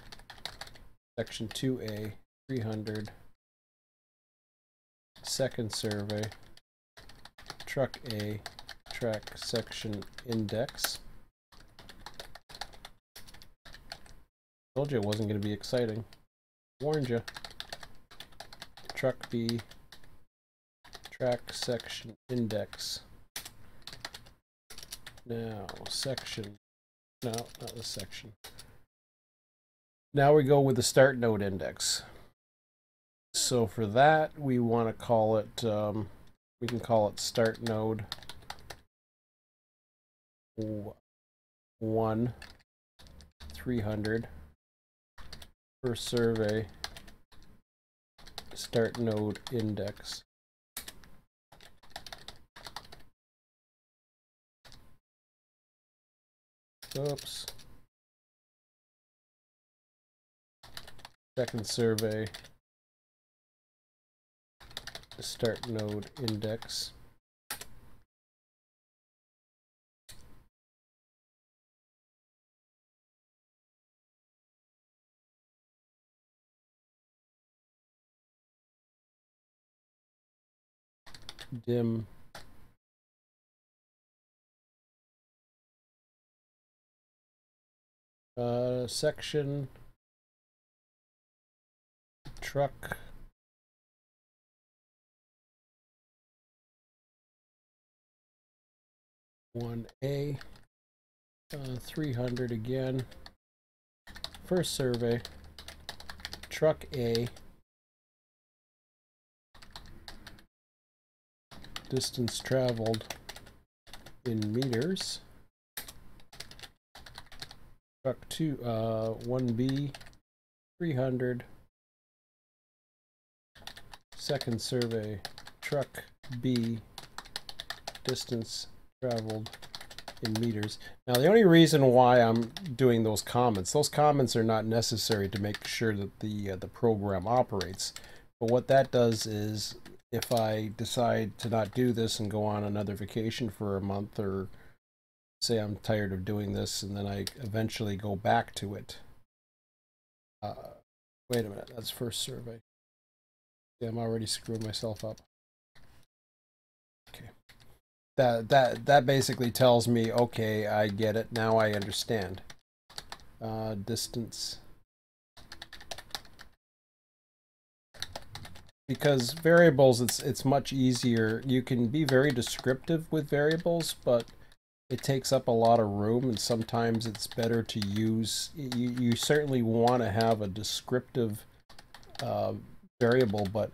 Section 2A 300. Second survey truck A track section index. Told you it wasn't going to be exciting. Warned you. Truck B track section index. Now section, no, not the section. Now we go with the start node index. So for that we want to call it, we can call it start node 1 300. First survey start node index. Oops. Second survey start node index. Dim section truck one A 300 again. First survey truck A distance traveled in meters. Truck 2 1B 300. Second survey truck B distance traveled in meters. Now the only reason why I'm doing those comments are not necessary to make sure that the program operates. But what that does is, if I decide to not do this and go on another vacation for a month, or say I'm tired of doing this and then I eventually go back to it. Wait a minute, that's first survey. Yeah, I'm already screwing myself up. Okay. That basically tells me, okay, I get it. Now I understand. Distance. Because variables, it's much easier. You can be very descriptive with variables, but it takes up a lot of room, and sometimes it's better to use, you certainly want to have a descriptive variable, but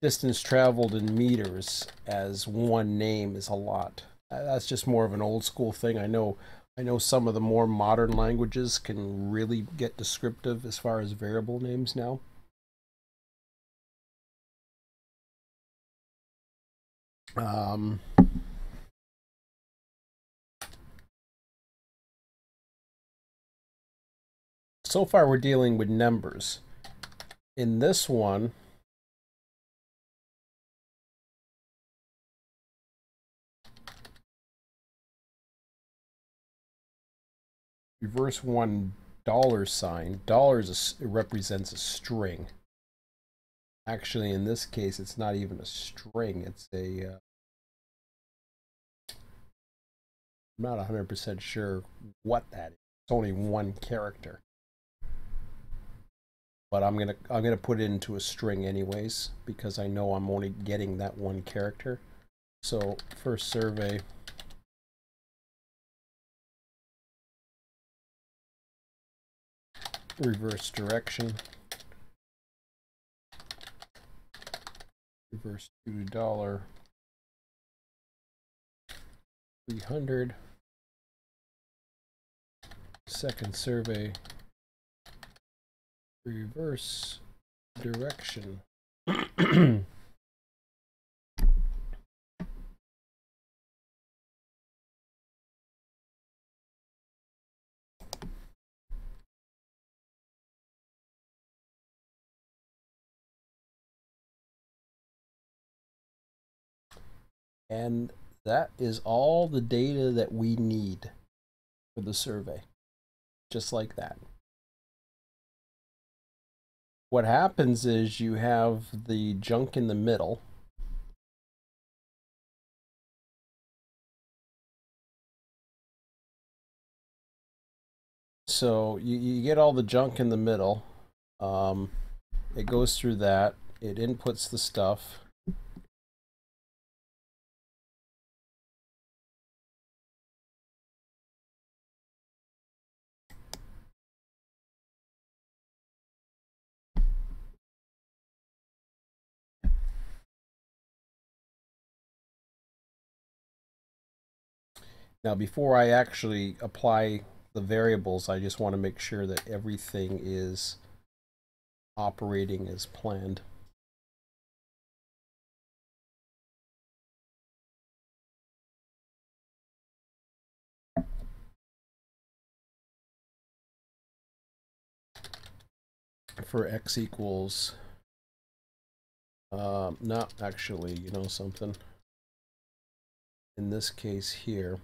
distance traveled in meters as one name is a lot. That's just more of an old school thing. I know some of the more modern languages can really get descriptive as far as variable names now. So far we're dealing with numbers. In this one, reverse $1 dollars represents a string. Actually, in this case, it's not even a string. It's a I'm not 100% sure what that is. It's only one character, but I'm gonna put it into a string anyways, because I know I'm only getting that one character. So first survey, reverse direction, reverse $2, 300. Second survey, reverse direction. And that is all the data that we need for the survey. Just like that. What happens is you have the junk in the middle. So you get all the junk in the middle. It goes through that. It inputs the stuff. Now, before I actually apply the variables, I just want to make sure that everything is operating as planned. For x equals, not actually, you know something. In this case here,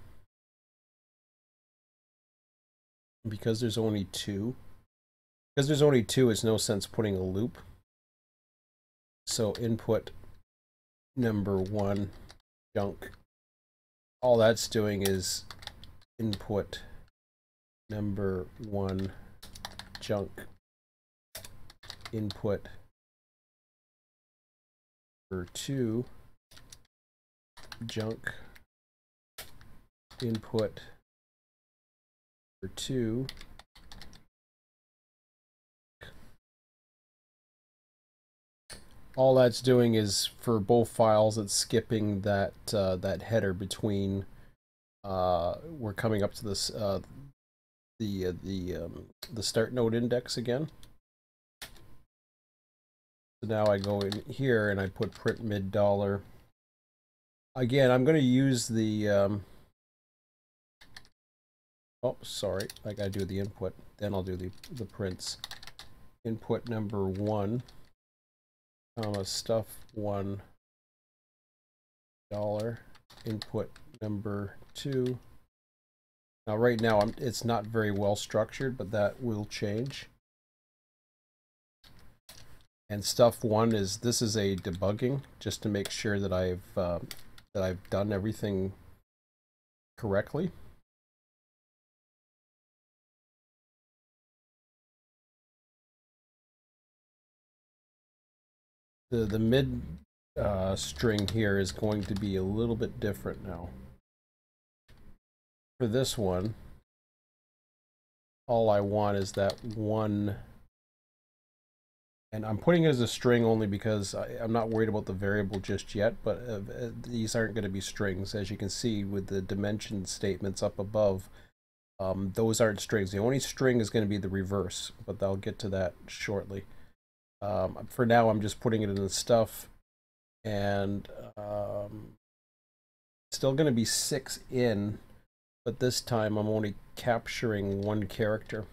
because there's only two, it's no sense putting a loop. So input number one, junk. All that's doing is input number one, junk. Input number two, junk. Input number two, all that's doing is, for both files, it's skipping that that header between. We're coming up to this the start node index again. So now I go in here and I put print mid $. Again, I'm going to use the oh, sorry, I gotta do the input, then I'll do the prints. Input number one, comma, stuff $1. Input number two. Now right now it's not very well structured, but that will change. And stuff one is, this is a debugging just to make sure that I've done everything correctly. The mid string here is going to be a little bit different now. For this one, all I want is that one, and I'm putting it as a string only because I'm not worried about the variable just yet, but these aren't going to be strings. As you can see with the dimension statements up above, those aren't strings. The only string is going to be the reverse, but I'll get to that shortly. For now, I'm just putting it in the stuff, and still going to be 6 in, but this time I'm only capturing one character.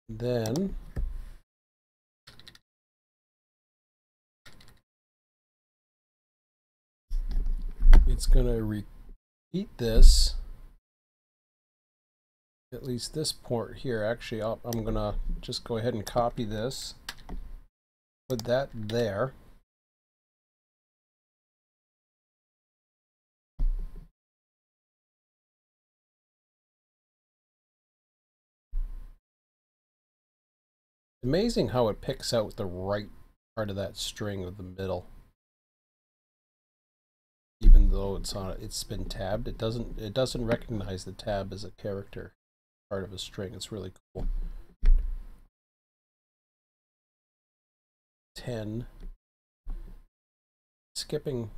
And then it's going to repeat this, at least this port here. Actually, I'm going to just go ahead and copy this, put that there. Amazing how it picks out the right part of that string of the middle. Even though it's been tabbed, it doesn't recognize the tab as a character part of a string. It's really cool. 10. Skipping.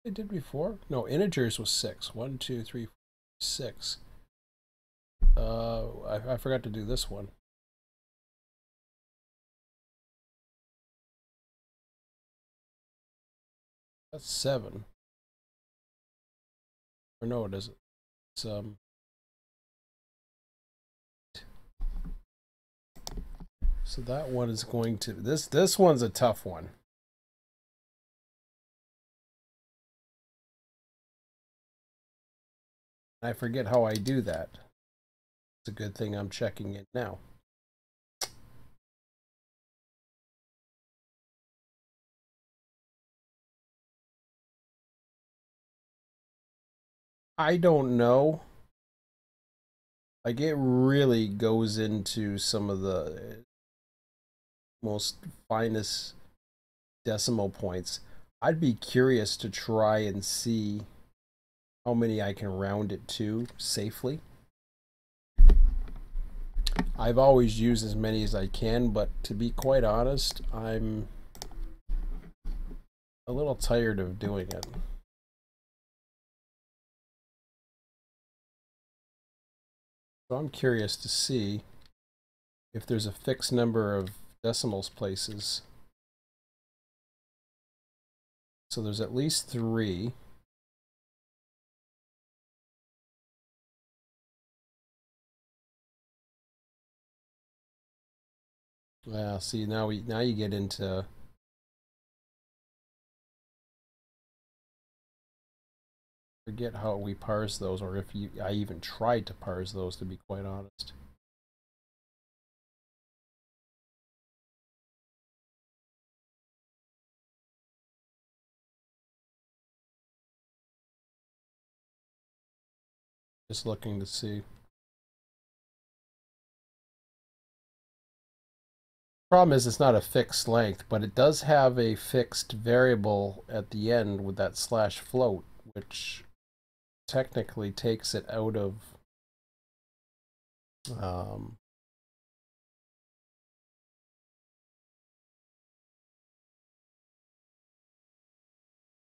It did before? No, integers was 6. 1, 2, 3, 4, 6. I forgot to do this one. That's 7. Or no, it isn't. It's so that one is going to this one's a tough one. I forget how I do that. It's a good thing I'm checking it now. I don't know. Like, it really goes into some of the most finest decimal points. I'd be curious to try and see how many I can round it to safely. I've always used as many as I can, but to be quite honest, I'm a little tired of doing it. So I'm curious to see if there's a fixed number of decimals places. So there's at least 3. Yeah, see, now you get into forget how we parse those, or if I even tried to parse those, to be quite honest. Just looking to see. Problem is, it's not a fixed length, but it does have a fixed variable at the end with that slash float, which technically takes it out of and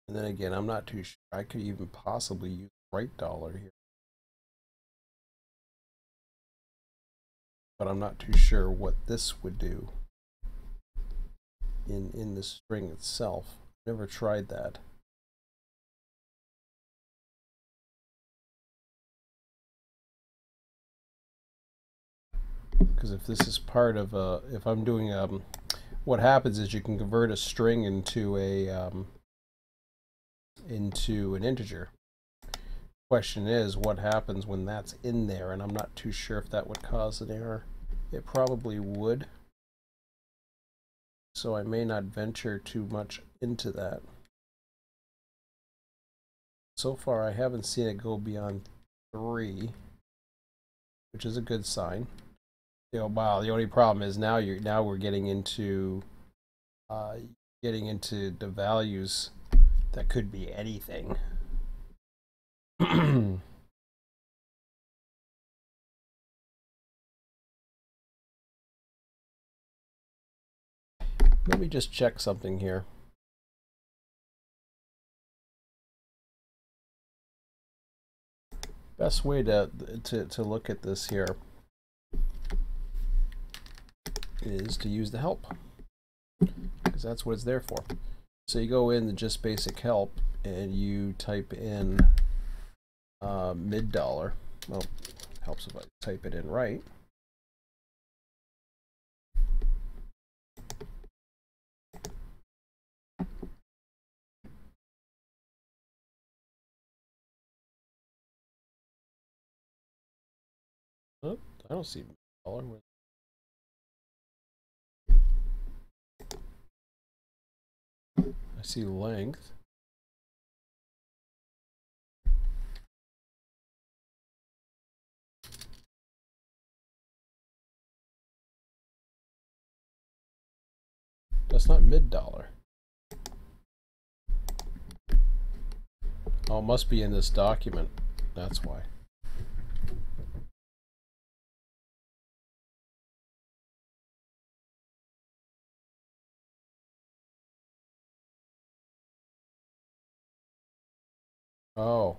then again, I'm not too sure. I could even possibly use right dollar here, but I'm not too sure what this would do in the string itself. Never tried that. Because if this is part of a, if I'm doing what happens is you can convert a string into an integer. Question is, what happens when that's in there? And I'm not too sure if that would cause an error. It probably would. So I may not venture too much into that. So far, I haven't seen it go beyond 3, which is a good sign. You know, wow. The only problem is now we're getting into the values that could be anything. Let me just check something here. Best way to look at this here is to use the help, because that's what it's there for. So you go in the just basic help and you type in $. Well, helps if I type it in right. Oh, I don't see $. I see length. That's not $. Oh, it must be in this document. That's why. Oh.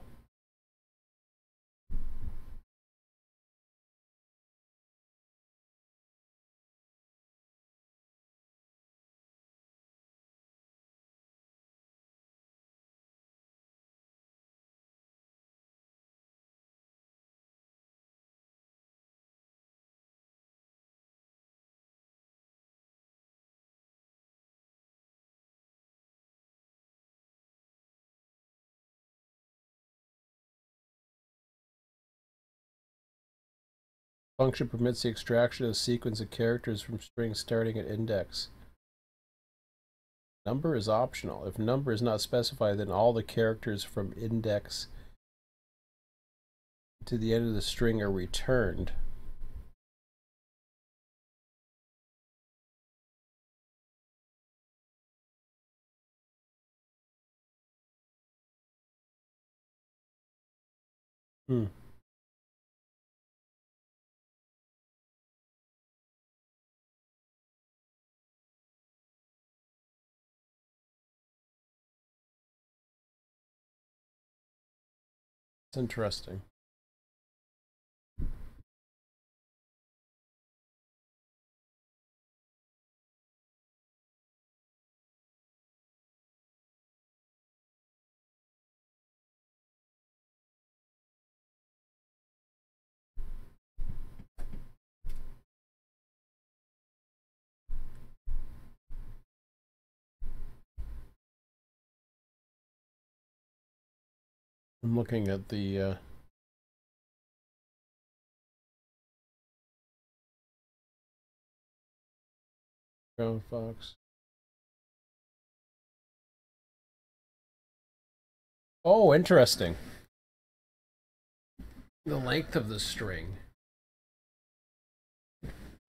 Function permits the extraction of a sequence of characters from strings starting at index. Number is optional. If number is not specified, then all the characters from index to the end of the string are returned. Hmm. It's interesting. I'm looking at the brown fox. Oh, interesting. The length of the string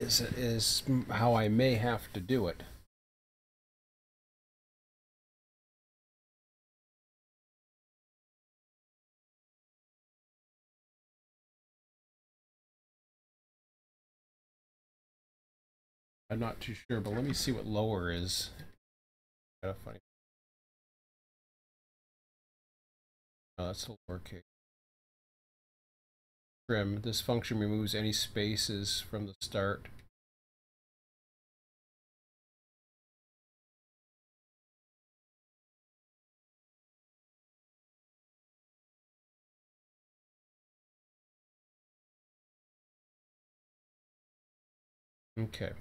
is how I may have to do it. I'm not too sure, but let me see what lower is. Gotta find. Oh, that's a lowercase. Trim. This function removes any spaces from the start. Okay.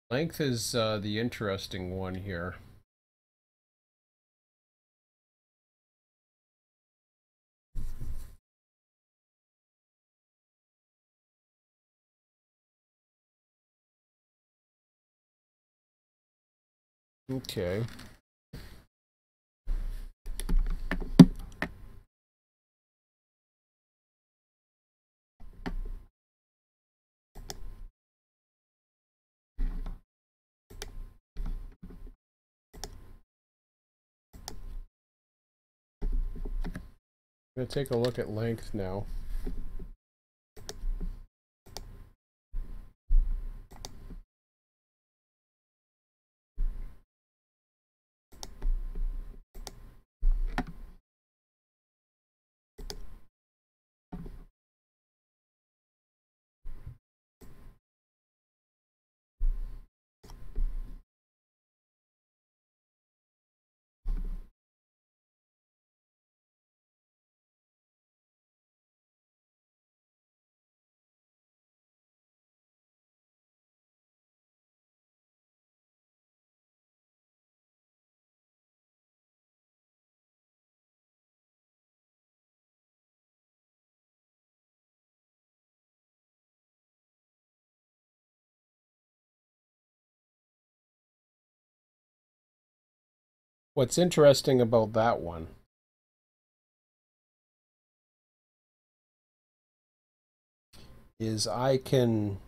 Length is the interesting one here. Okay. I'm going to take a look at length now. What's interesting about that one is I can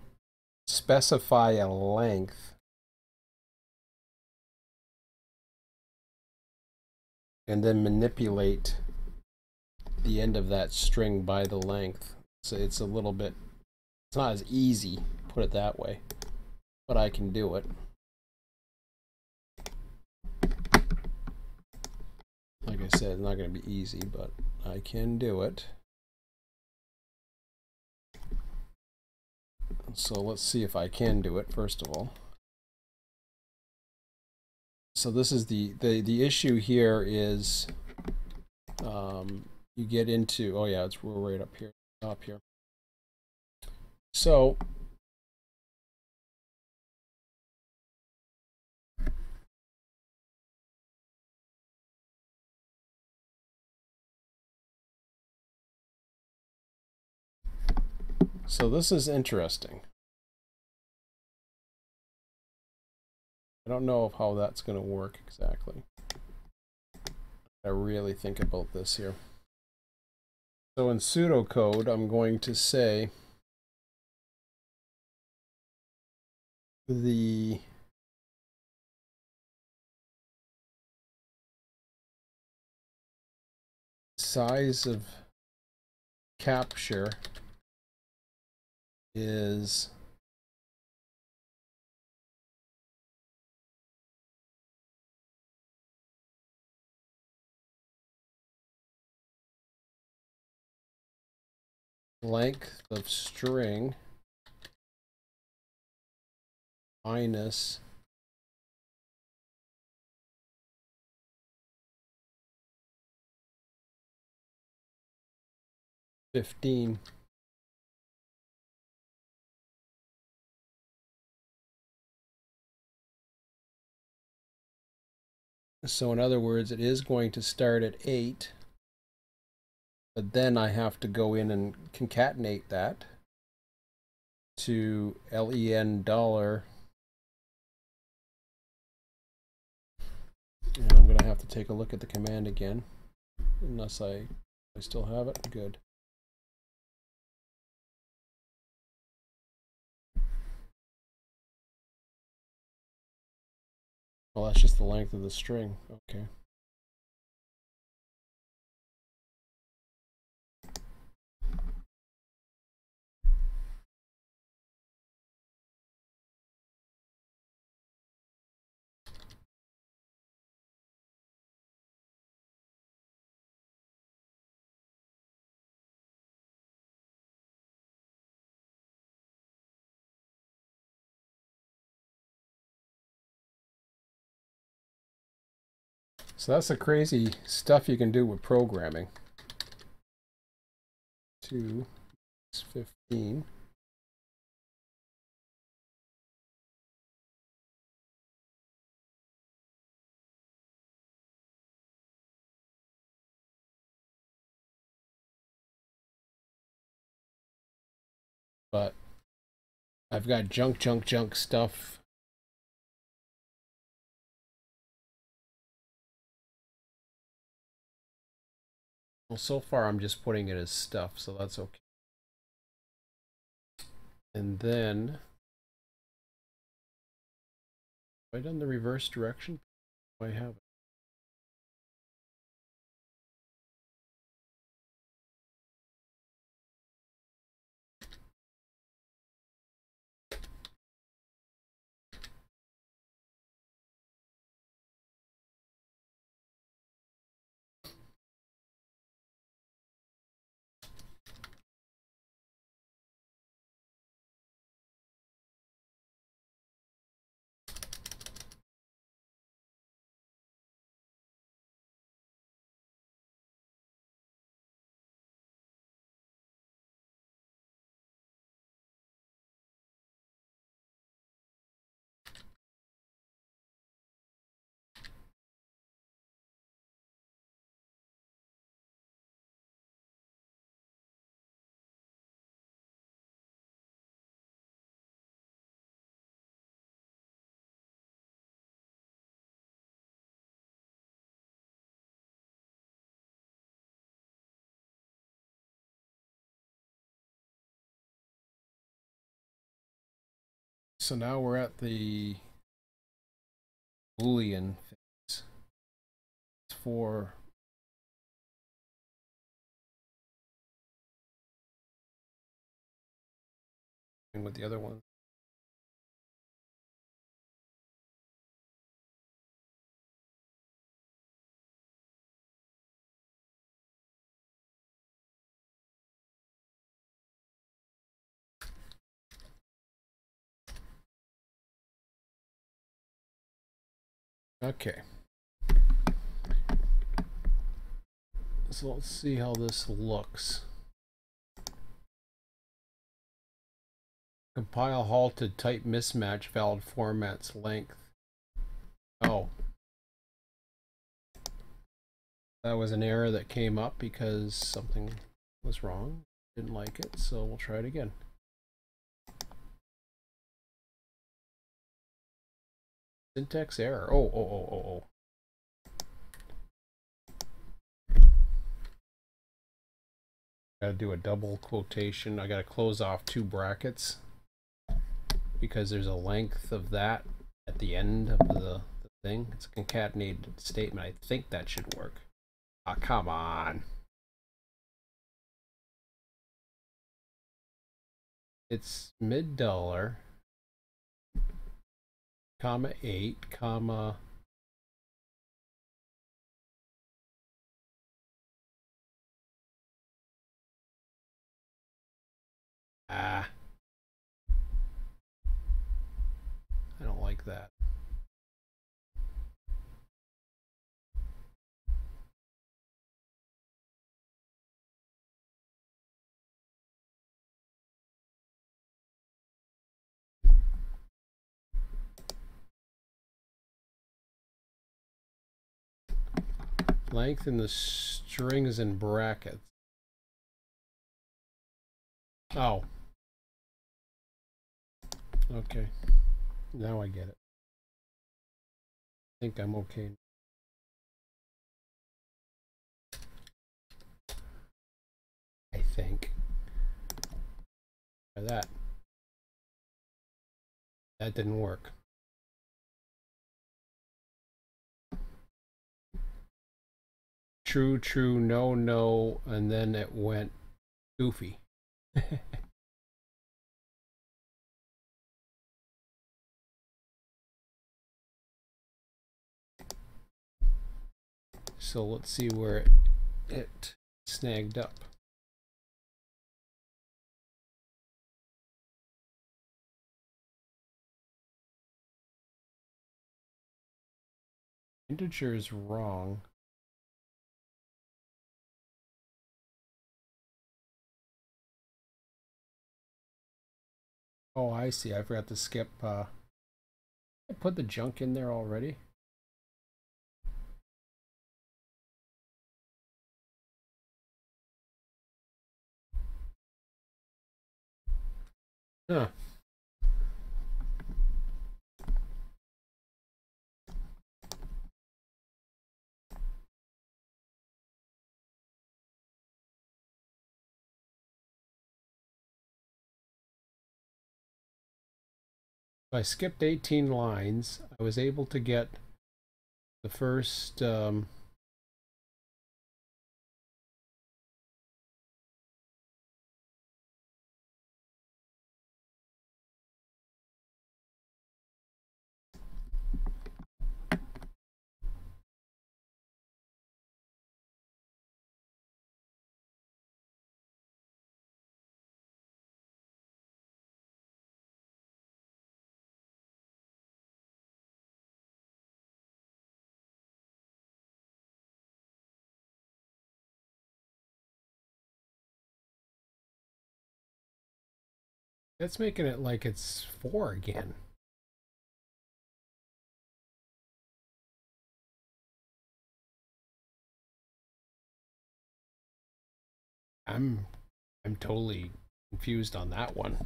specify a length and then manipulate the end of that string by the length. So it's a little bit, it's not as easy, put it that way, but I can do it. Like I said, it's not going to be easy, but I can do it. So let's see if I can do it, first of all. So this is the issue here is you get into, oh yeah, we're right up here, top here. So this is interesting. I don't know how that's going to work exactly. I really think about this here. So in pseudocode, I'm going to say the size of capture is length of string minus $15. So in other words, it is going to start at 8, but then I have to go in and concatenate that to len dollar, and I'm going to have to take a look at the command again, unless I still have it. Good. Well, that's just the length of the string. Okay. So that's the crazy stuff you can do with programming. 2 is 15. 15. But I've got junk stuff. Well, so far I'm just putting it as stuff, so that's okay. And then, have I done the reverse direction? I have. So now we're at the Boolean phase. It's for with the other one. Okay. So let's see how this looks. Compile halted, type mismatch, valid formats, length. Oh. That was an error that came up because something was wrong. Didn't like it, so we'll try it again. Syntax error. Oh. Gotta do a double quotation. I gotta close off two brackets because there's a length of that at the end of the thing. It's a concatenated statement. I think that should work. Ah, come on. It's $, comma 8, comma I don't like that. Length in the strings and brackets. Oh. Okay. Now I get it. I think I'm okay. I think. Try that. That didn't work. True, true, no, no, and then it went goofy. So let's see where it snagged up. Integer is wrong. Oh, I see. I forgot to skip. I put the junk in there already. Huh. I skipped 18 lines. I was able to get the first That's making it like it's 4 again. I'm I'm totally confused on that one.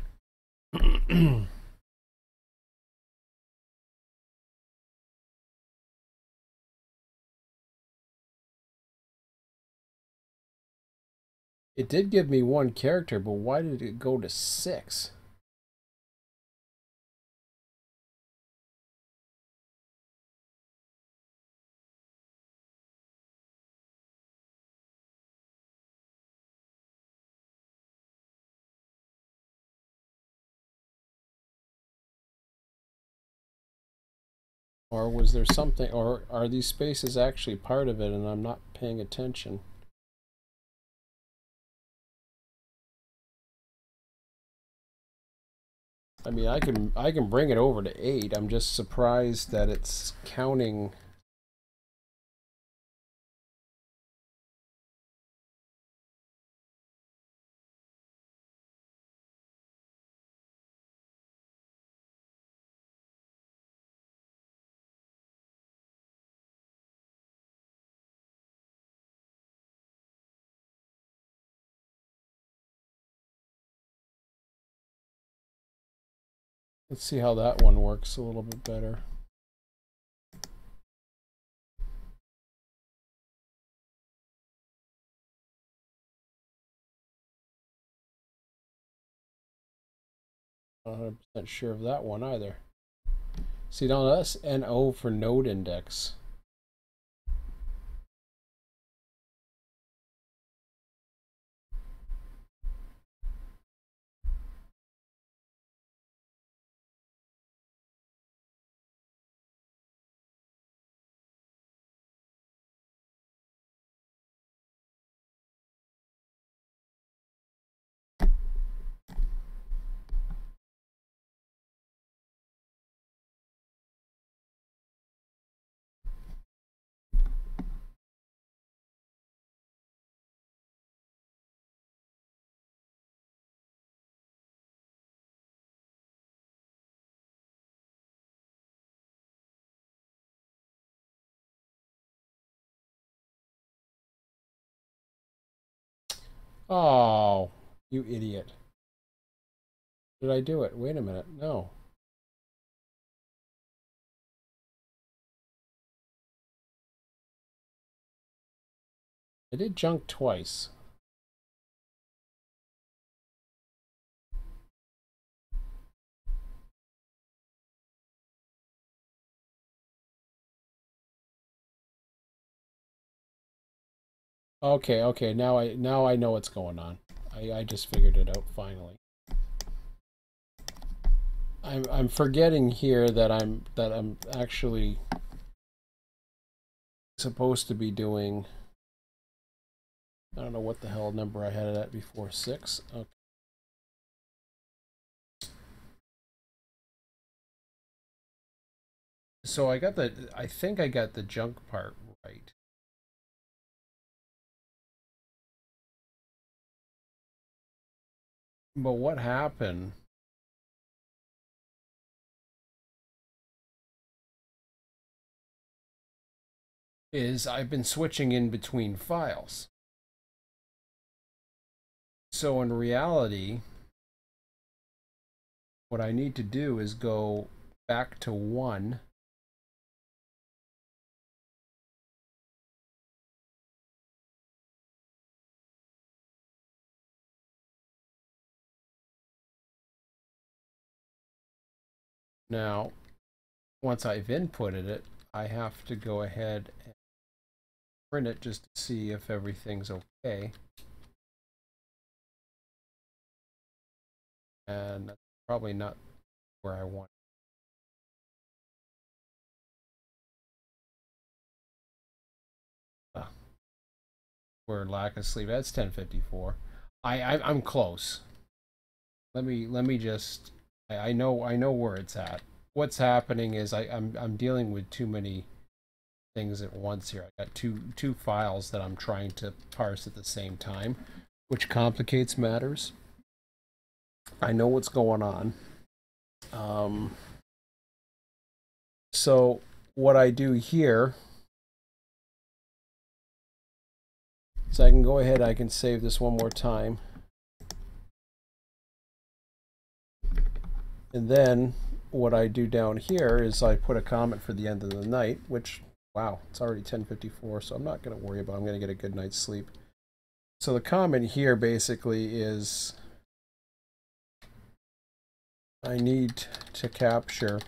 It did give me one character, but why did it go to 6? Or was there something, or are these spaces actually part of it and I'm not paying attention? I mean, I can bring it over to 8. I'm just surprised that it's counting. Let's see how that one works a little bit better. I'm not 100% sure of that one either. See, now that's NO for node index. Oh, you idiot. Did I do it? Wait a minute. No. I did junk twice. Okay, okay. Now I know what's going on. I just figured it out finally. I'm forgetting here that I'm actually supposed to be doing, I don't know what the hell number I had it at before, 6. Okay. So I think I got the junk part right. But what happened is I've been switching in between files. So in reality, what I need to do is go back to 1. Now, once I've inputted it, I have to go ahead and print it just to see if everything's okay. And that's probably not where I want. Where lack of sleep. That's 10:54. I'm close. Let me just. I know where it's at. What's happening is I'm dealing with too many things at once here. I got two files that I'm trying to parse at the same time, which complicates matters. I know what's going on. So what I do here is I can go ahead, I can save this one more time. And then what I do down here is I put a comment for the end of the night, which, wow, it's already 10:54, so I'm not going to worry about it. I'm going to get a good night's sleep. So the comment here basically is I need to capture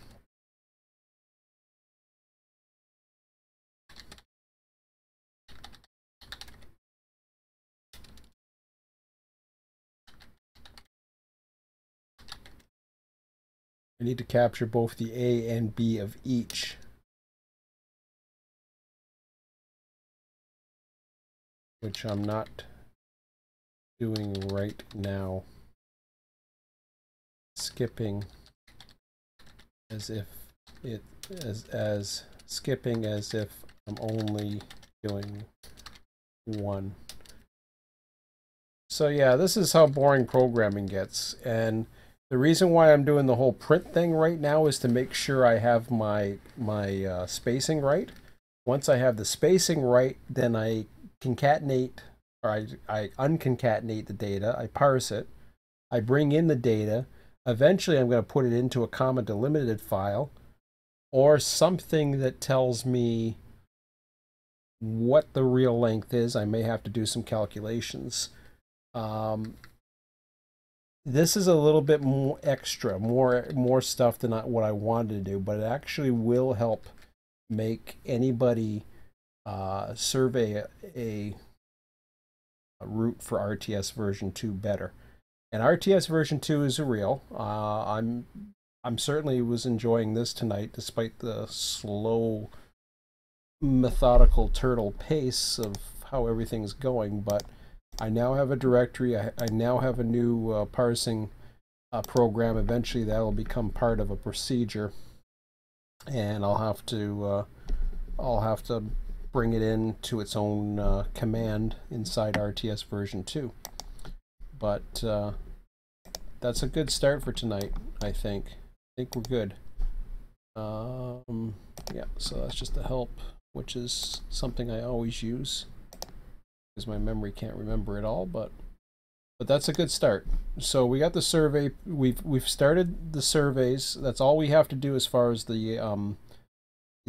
both the A and B of each. Which I'm not doing right now. Skipping as if it as skipping as if I'm only doing 1. So yeah, this is how boring programming gets, and the reason why I'm doing the whole print thing right now is to make sure I have my spacing right. Once I have the spacing right, then I concatenate, or I unconcatenate the data, I parse it, I bring in the data. Eventually I'm going to put it into a comma delimited file or something that tells me what the real length is. I may have to do some calculations. This is a little bit more extra, more stuff than what I wanted to do, but it actually will help make anybody survey a route for RTS version 2 better. And RTS version 2 is real. I'm certainly was enjoying this tonight, despite the slow, methodical turtle pace of how everything's going. But I now have a directory. I now have a new parsing program. Eventually, that'll become part of a procedure, and I'll have to bring it into its own command inside RTS version 2. But that's a good start for tonight, I think. I think we're good. Yeah, so that's just the help, which is something I always use because my memory can't remember it all, but that's a good start. So we got the survey. We've started the surveys. That's all we have to do as far as the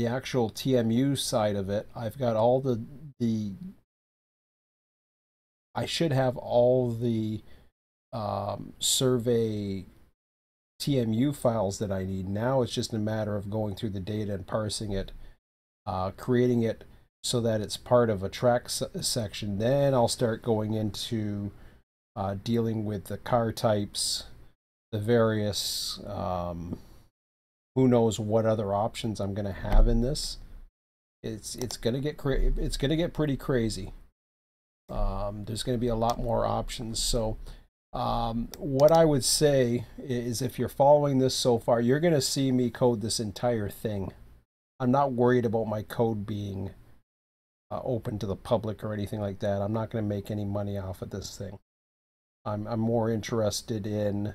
actual TMU side of it. I've got all the I should have all the survey TMU files that I need. Now it's just a matter of going through the data and parsing it, creating it so that it's part of a track section. Then I'll start going into dealing with the car types, the various who knows what other options I'm going to have in this. It's going to get pretty crazy. There's going to be a lot more options. So what I would say is, if you're following this so far, you're going to see me code this entire thing. I'm not worried about my code being open to the public or anything like that. I'm not going to make any money off of this thing. I'm more interested in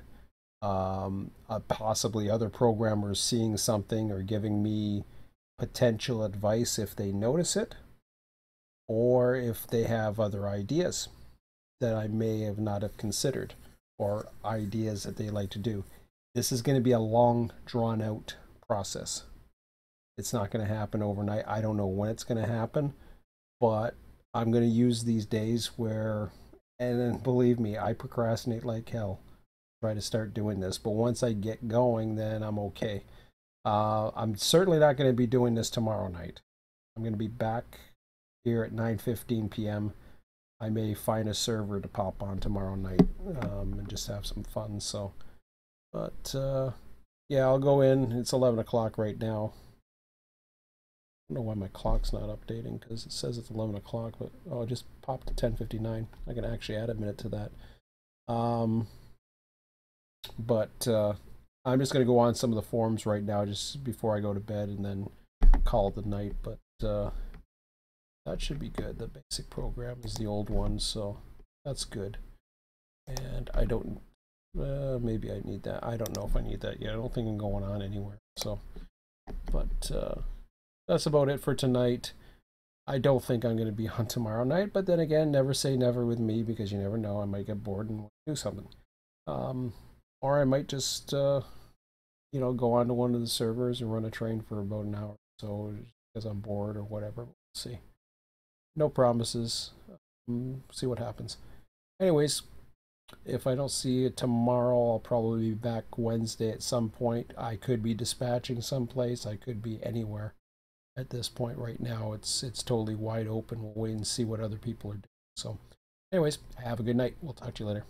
possibly other programmers seeing something or giving me potential advice if they notice it. or if they have other ideas that I may have not have considered, or ideas that they like to do. This is going to be a long, drawn out process. It's not going to happen overnight. I don't know when it's going to happen, but I'm going to use these days where, and then believe me, I procrastinate like hell, try to start doing this. But once I get going, then I'm okay. I'm certainly not going to be doing this tomorrow night. I'm going to be back here at 9:15 p.m. I may find a server to pop on tomorrow night and just have some fun. So, but yeah, I'll go in. It's 11 o'clock right now. I don't know why my clock's not updating because it says it's 11 o'clock, but oh, it just popped to 10:59. I can actually add a minute to that. But I'm just going to go on some of the forums right now just before I go to bed and then call it the night. But that should be good. The basic program is the old one, so that's good. And I don't, maybe I need that. I don't know if I need that yet. I don't think I'm going on anywhere. So, but that's about it for tonight. I don't think I'm going to be on tomorrow night, but then again, never say never with me because you never know. I might get bored and do something. Or I might just, you know, go onto one of the servers and run a train for about an hour or so because I'm bored or whatever. We'll see. No promises. See what happens. Anyways, if I don't see it tomorrow, I'll probably be back Wednesday at some point. I could be dispatching someplace. I could be anywhere at this point right now. It's totally wide open. We'll wait and see what other people are doing. So anyways, have a good night. We'll talk to you later.